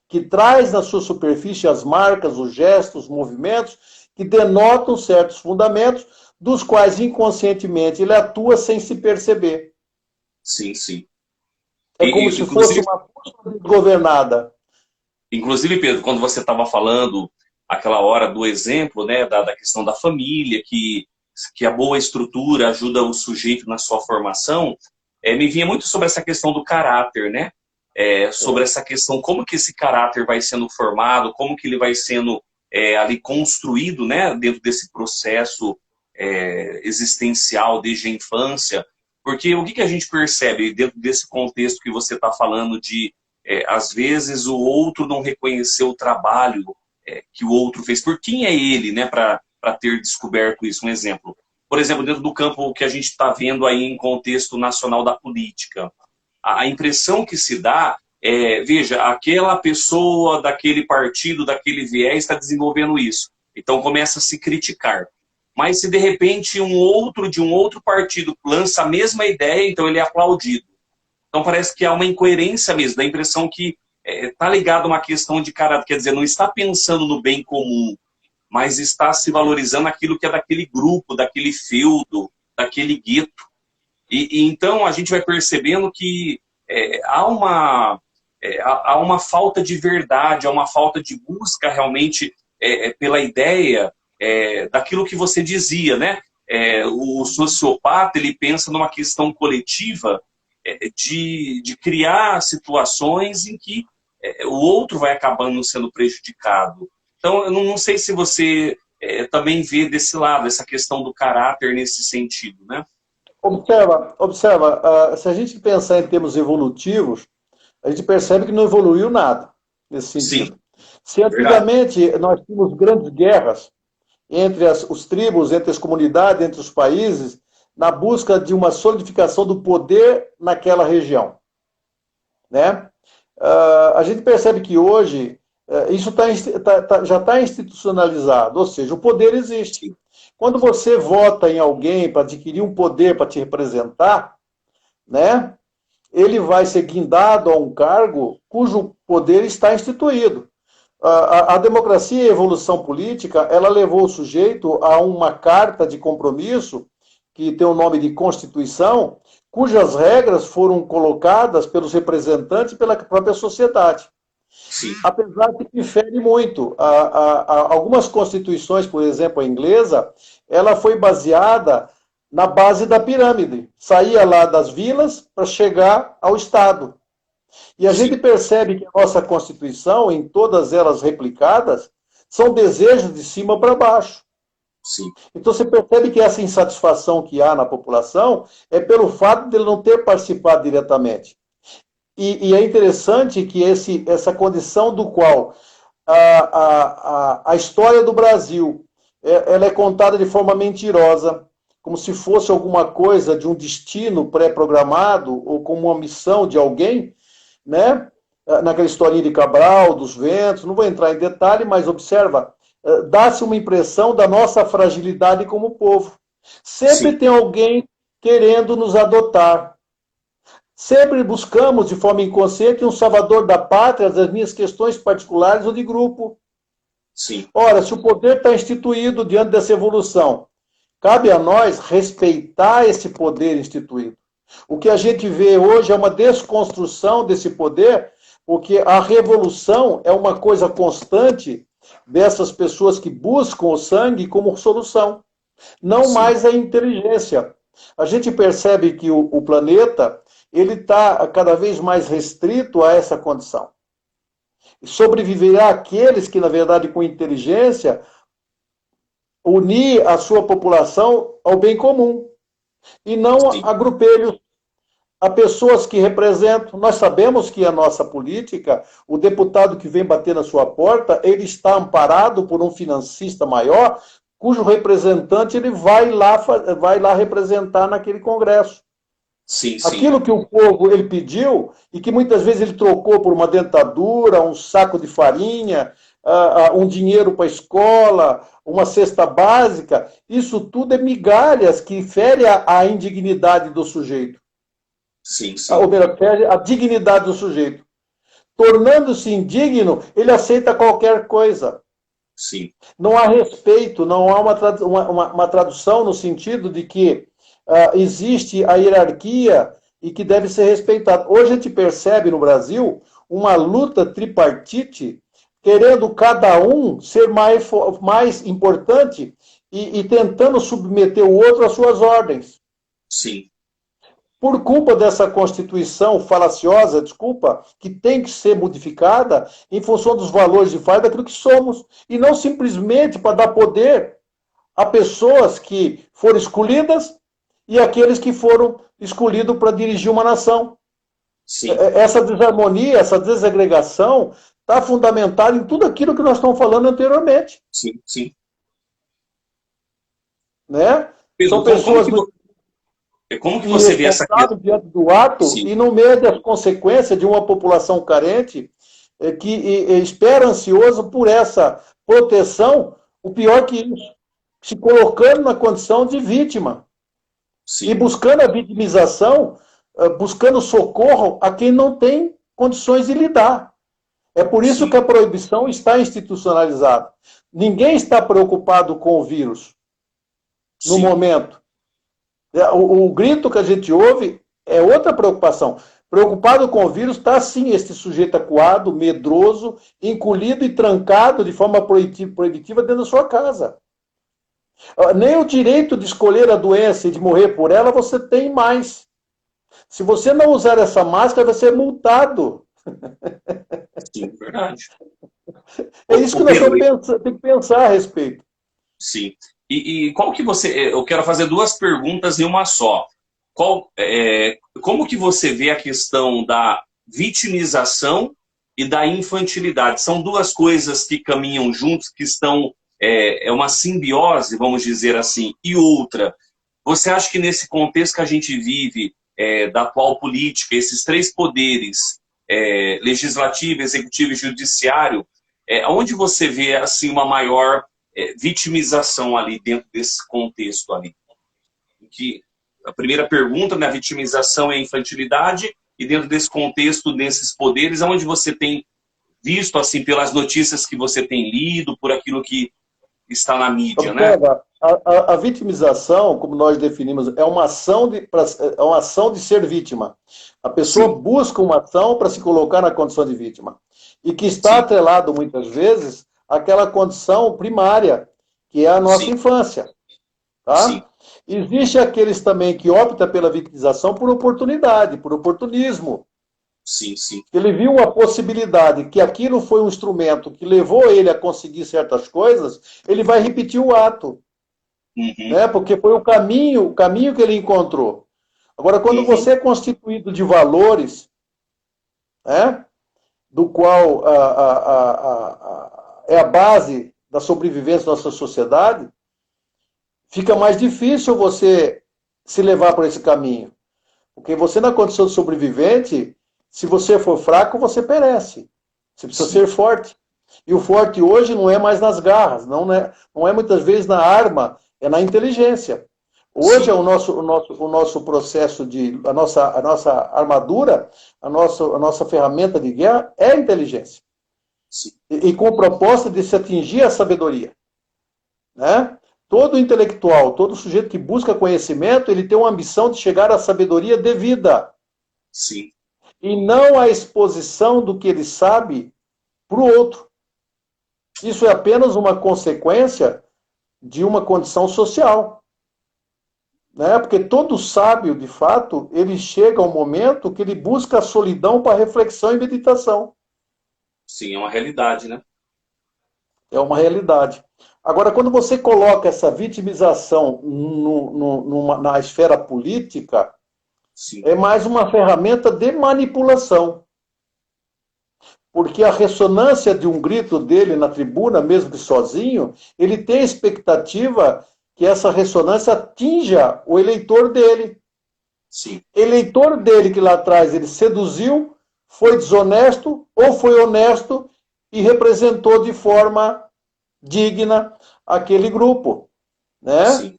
que traz na sua superfície as marcas, os gestos, os movimentos, que denotam certos fundamentos, dos quais inconscientemente ele atua sem se perceber. sim, sim. É como se fosse Inclusive, uma força desgovernada. Inclusive, Pedro, quando você estava falando aquela hora do exemplo, né, da questão da família, que a boa estrutura ajuda o sujeito na sua formação, me vinha muito sobre essa questão do caráter, né? Sobre essa questão, como que esse caráter vai sendo formado, como que ele vai sendo ali construído, né, dentro desse processo existencial desde a infância. Porque o que a gente percebe dentro desse contexto que você está falando de, às vezes, o outro não reconheceu o trabalho que o outro fez. Por quem é ele, né, para ter descoberto isso? Um exemplo. Por exemplo, dentro do campo que a gente está vendo aí em contexto nacional da política. A impressão que se dá veja, aquela pessoa daquele partido, daquele viés está desenvolvendo isso. Então começa a se criticar. Mas se de repente um outro de um outro partido lança a mesma ideia, então ele é aplaudido. Então parece que há uma incoerência mesmo, dá a impressão que está ligado a uma questão de caráter, quer dizer, não está pensando no bem comum, mas está se valorizando aquilo que é daquele grupo, daquele feudo, daquele gueto. E então a gente vai percebendo que há uma falta de verdade, há uma falta de busca realmente pela ideia daquilo que você dizia, né? O sociopata, ele pensa numa questão coletiva de criar situações em que o outro vai acabando sendo prejudicado. Então, eu não sei se você também vê desse lado, essa questão do caráter nesse sentido, né? Observa, se a gente pensar em termos evolutivos, a gente percebe que não evoluiu nada nesse sentido. Sim, Se verdade. antigamente nós tínhamos grandes guerras entre os tribos, entre as comunidades, entre os países, na busca de uma solidificação do poder naquela região, né? A gente percebe que hoje isso já está institucionalizado, ou seja, o poder existe. Sim, Quando você vota em alguém para adquirir um poder para te representar, né, ele vai ser guindado a um cargo cujo poder está instituído. A democracia e a evolução política, ela levou o sujeito a uma carta de compromisso, que tem o nome de Constituição, cujas regras foram colocadas pelos representantes e pela própria sociedade. sim, Apesar de que difere muito. Algumas constituições, por exemplo, a inglesa, ela foi baseada na base da pirâmide. Saía lá das vilas para chegar ao Estado. E a gente sim, percebe que a nossa Constituição, em todas elas replicadas, são desejos de cima para baixo. sim, Então você percebe que essa insatisfação que há na população é pelo fato de ele não ter participado diretamente. E é interessante que essa condição do qual a história do Brasil ela é contada de forma mentirosa, como se fosse alguma coisa de um destino pré-programado ou como uma missão de alguém, né? Naquela historinha de Cabral, dos ventos, não vou entrar em detalhe, mas observa, dá-se uma impressão da nossa fragilidade como povo. Sempre sim, tem alguém querendo nos adotar. Sempre buscamos, de forma inconsciente, um salvador da pátria, das minhas questões particulares ou de grupo. sim, Ora, se o poder está instituído diante dessa evolução, cabe a nós respeitar esse poder instituído. O que a gente vê hoje é uma desconstrução desse poder, porque a revolução é uma coisa constante dessas pessoas que buscam o sangue como solução, não sim, mais a inteligência. A gente percebe que o planeta ele está cada vez mais restrito a essa condição. Sobreviverá aqueles que, na verdade, com inteligência, unir a sua população ao bem comum, e não sim, a grupelhos, a pessoas que representam. Nós sabemos que a nossa política, o deputado que vem bater na sua porta, ele está amparado por um financista maior, cujo representante ele vai lá representar naquele congresso. sim, sim, Aquilo que o povo ele pediu e que muitas vezes ele trocou por uma dentadura, um saco de farinha, um dinheiro para a escola, uma cesta básica, isso tudo é migalhas que fere a indignidade do sujeito. sim, Ou sim, melhor, fere a dignidade do sujeito. Tornando-se indigno, ele aceita qualquer coisa. sim, Não há respeito, não há uma tradução no sentido de que existe a hierarquia e que deve ser respeitada. Hoje a gente percebe no Brasil uma luta tripartite, querendo cada um ser mais importante e tentando submeter o outro às suas ordens. Sim. Por culpa dessa Constituição falaciosa, desculpa, que tem que ser modificada em função dos valores de faz daquilo que somos, e não simplesmente para dar poder a pessoas que foram escolhidas e aqueles que foram escolhidos para dirigir uma nação. Sim. Essa desarmonia, essa desagregação está fundamentada em tudo aquilo que nós estamos falando anteriormente. Sim, sim. Né? Pedro, São pessoas como que você vê essa questão? diante do ato Sim. E no meio das consequências de uma população carente que espera ansioso por essa proteção, o pior que isso, se colocando na condição de vítima. Sim. E buscando a vitimização, buscando socorro a quem não tem condições de lidar. É por isso Sim. que a proibição está institucionalizada. Ninguém está preocupado com o vírus no Sim. momento. O grito que a gente ouve é outra preocupação. Preocupado com o vírus está, sim, este sujeito acuado, medroso, encolhido e trancado de forma proibitiva dentro da sua casa. Nem o direito de escolher a doença e de morrer por ela você tem mais. Se você não usar essa máscara, vai ser multado. Sim, verdade. É isso que nós temos que pensar a respeito. Sim. E qual que você... Eu quero fazer duas perguntas em uma só. Como que você vê a questão da vitimização e da infantilidade? São duas coisas que caminham juntos, que estão... É uma simbiose, vamos dizer assim. E outra, você acha que nesse contexto que a gente vive, da atual política, esses três poderes, legislativo, executivo e judiciário, onde você vê assim, uma maior vitimização ali dentro desse contexto ali? Que a primeira pergunta, né, a vitimização é a infantilidade, e dentro desse contexto, desses poderes, onde você tem visto, assim, pelas notícias que você tem lido, por aquilo que está na mídia, né? A vitimização, como nós definimos, é uma ação de ser vítima. A pessoa Sim. busca uma ação para se colocar na condição de vítima. E que está atrelado, muitas vezes, àquela condição primária, que é a nossa infância. Tá? Existe aqueles também que optam pela vitimização por oportunidade, por oportunismo. Sim, sim. Ele viu uma possibilidade, que aquilo foi um instrumento que levou ele a conseguir certas coisas, ele vai repetir o ato. Uhum. Né? Porque foi o caminho que ele encontrou. Agora, quando você é constituído de valores, né, do qual é a base da sobrevivência da nossa sociedade, fica mais difícil você se levar por esse caminho. Porque você, na condição de sobrevivente, se você for fraco, você perece. Você precisa ser forte. E o forte hoje não é mais nas garras, não é muitas vezes na arma, é na inteligência. Hoje o nosso processo a nossa armadura, a nossa ferramenta de guerra é a inteligência. E com a proposta de se atingir a sabedoria. Né? Todo intelectual, todo sujeito que busca conhecimento, ele tem uma ambição de chegar à sabedoria devida. Sim. E não a exposição do que ele sabe para o outro. Isso é apenas uma consequência de uma condição social. Né? Porque todo sábio, de fato, ele chega ao momento que ele busca a solidão para reflexão e meditação. Sim, é uma realidade, né? É uma realidade. Agora, quando você coloca essa vitimização na esfera política, sim, é mais uma ferramenta de manipulação. Porque a ressonância de um grito dele na tribuna, mesmo que sozinho, ele tem a expectativa que essa ressonância atinja o eleitor dele. sim. Eleitor dele que lá atrás ele seduziu, foi desonesto ou foi honesto e representou de forma digna aquele grupo. Né? Sim.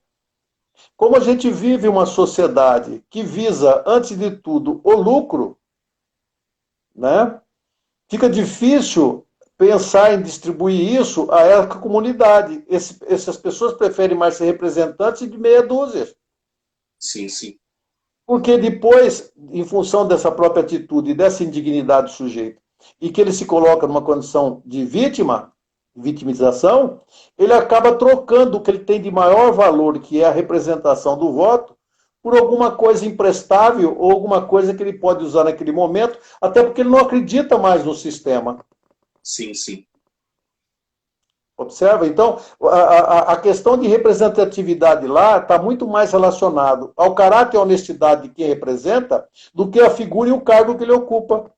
Como a gente vive uma sociedade que visa, antes de tudo, o lucro, né? Fica difícil pensar em distribuir isso a essa comunidade. Essas pessoas preferem mais ser representantes de meia dúzia. Sim, sim. Porque depois, em função dessa própria atitude e dessa indignidade do sujeito, e que ele se coloca numa condição de vítima, vitimização, ele acaba trocando o que ele tem de maior valor, que é a representação do voto, por alguma coisa imprestável ou alguma coisa que ele pode usar naquele momento, até porque ele não acredita mais no sistema. Sim, sim. Observa? Então, a questão de representatividade lá está muito mais relacionado ao caráter e honestidade de quem representa do que a figura e o cargo que ele ocupa.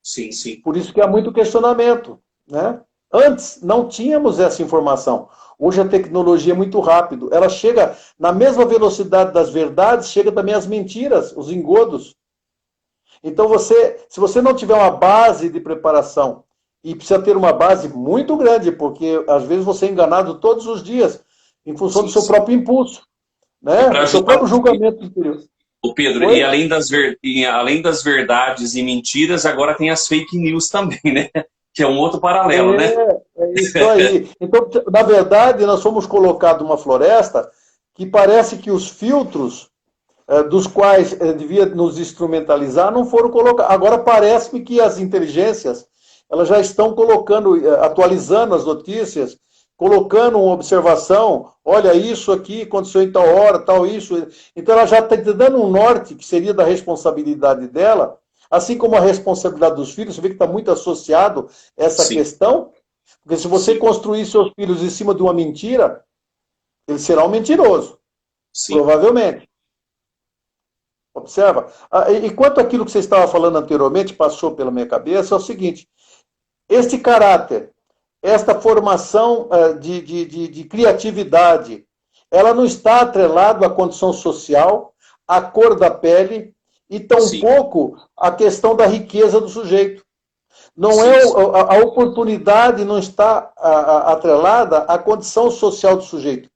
Sim, sim. Por isso que há muito questionamento, né? Antes não tínhamos essa informação. Hoje a tecnologia é muito rápido. Ela chega na mesma velocidade das verdades, chega também as mentiras, os engodos. Então se você não tiver uma base de preparação, e precisa ter uma base muito grande, porque às vezes você é enganado todos os dias, em função do seu próprio impulso, né? Do seu próprio julgamento interior. O Pedro, e além das verdades e mentiras, agora tem as fake news também, né? Que é um outro paralelo, né? É isso aí. Então, na verdade, nós fomos colocados numa floresta que parece que os filtros dos quais devia nos instrumentalizar não foram colocados. Agora parece-me que as inteligências elas já estão colocando, atualizando as notícias, colocando uma observação, olha, isso aqui aconteceu em tal hora, tal isso. Então ela já está dando um norte, que seria da responsabilidade dela, assim como a responsabilidade dos filhos, você vê que está muito associado essa Sim. questão, porque se você construir seus filhos em cima de uma mentira, ele será um mentiroso, Sim. Provavelmente. Observa. E quanto àquilo que você estava falando anteriormente, passou pela minha cabeça, é o seguinte, este caráter, esta formação de criatividade, ela não está atrelada à condição social, à cor da pele e tampouco à questão da riqueza do sujeito. Não a oportunidade não está atrelada à condição social do sujeito.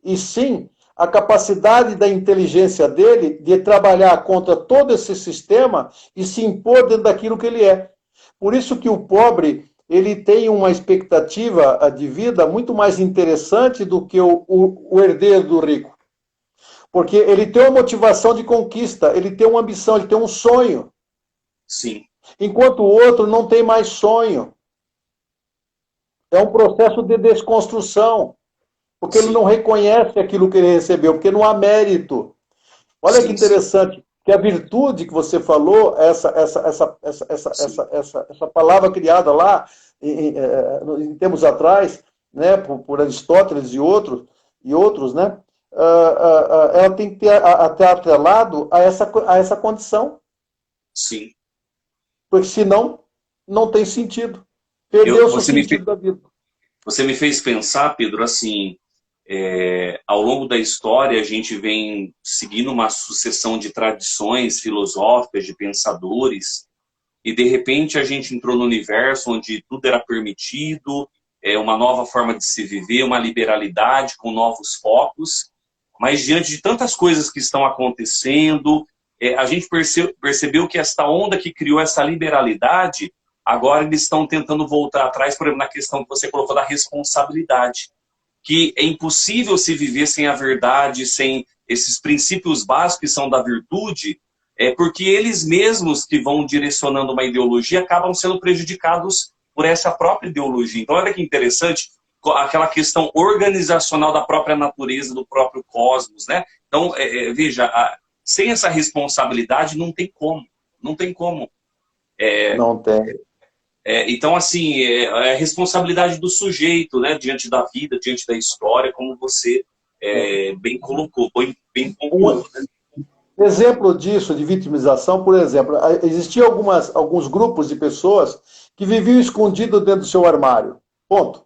E sim a capacidade da inteligência dele de trabalhar contra todo esse sistema e se impor dentro daquilo que ele é. Por isso que o pobre ele tem uma expectativa de vida muito mais interessante do que o herdeiro do rico. Porque ele tem uma motivação de conquista, ele tem uma ambição, ele tem um sonho. Sim. Enquanto o outro não tem mais sonho. É um processo de desconstrução. Porque ele não reconhece aquilo que ele recebeu, porque não há mérito. Olha que interessante. Que a virtude que você falou, essa palavra criada lá, em tempos atrás, né, por Aristóteles e outros, né, ela tem que ter até atrelado a essa condição. Sim. Porque senão, não tem sentido. Perdeu-se o sentido da vida. Você me fez pensar, Pedro, assim, ao longo da história a gente vem seguindo uma sucessão de tradições filosóficas, de pensadores, e de repente a gente entrou no universo onde tudo era permitido, uma nova forma de se viver, uma liberalidade com novos focos, mas diante de tantas coisas que estão acontecendo, a gente percebeu que esta onda que criou essa liberalidade, agora eles estão tentando voltar atrás, por exemplo, na questão que você colocou da responsabilidade, que é impossível se viver sem a verdade, sem esses princípios básicos que são da virtude, porque eles mesmos que vão direcionando uma ideologia acabam sendo prejudicados por essa própria ideologia. Então, olha que interessante, aquela questão organizacional da própria natureza, do próprio cosmos, né? Então, veja, sem essa responsabilidade não tem como. Não tem como. Não tem. Então, assim, é a responsabilidade do sujeito, né, diante da vida, diante da história, como você bem colocou, bem pontuou. Né? Exemplo disso, de vitimização, por exemplo, existiam alguns grupos de pessoas que viviam escondidos dentro do seu armário. Ponto.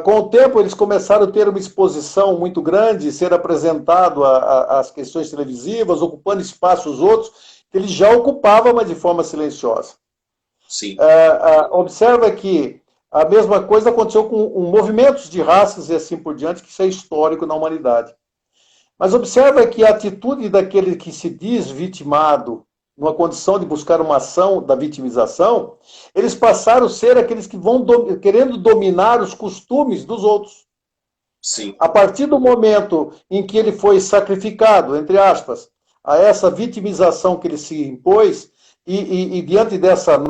Com o tempo, eles começaram a ter uma exposição muito grande, ser apresentado às questões televisivas, ocupando espaços outros que eles já ocupavam, mas de forma silenciosa. Sim. Observa que a mesma coisa aconteceu com movimentos de raças e assim por diante, que isso é histórico na humanidade. Mas observa que a atitude daquele que se diz vitimado, numa condição de buscar uma ação da vitimização, eles passaram a ser aqueles que vão querendo dominar os costumes dos outros. Sim. A partir do momento em que ele foi sacrificado, entre aspas, a essa vitimização que ele se impôs, e diante dessa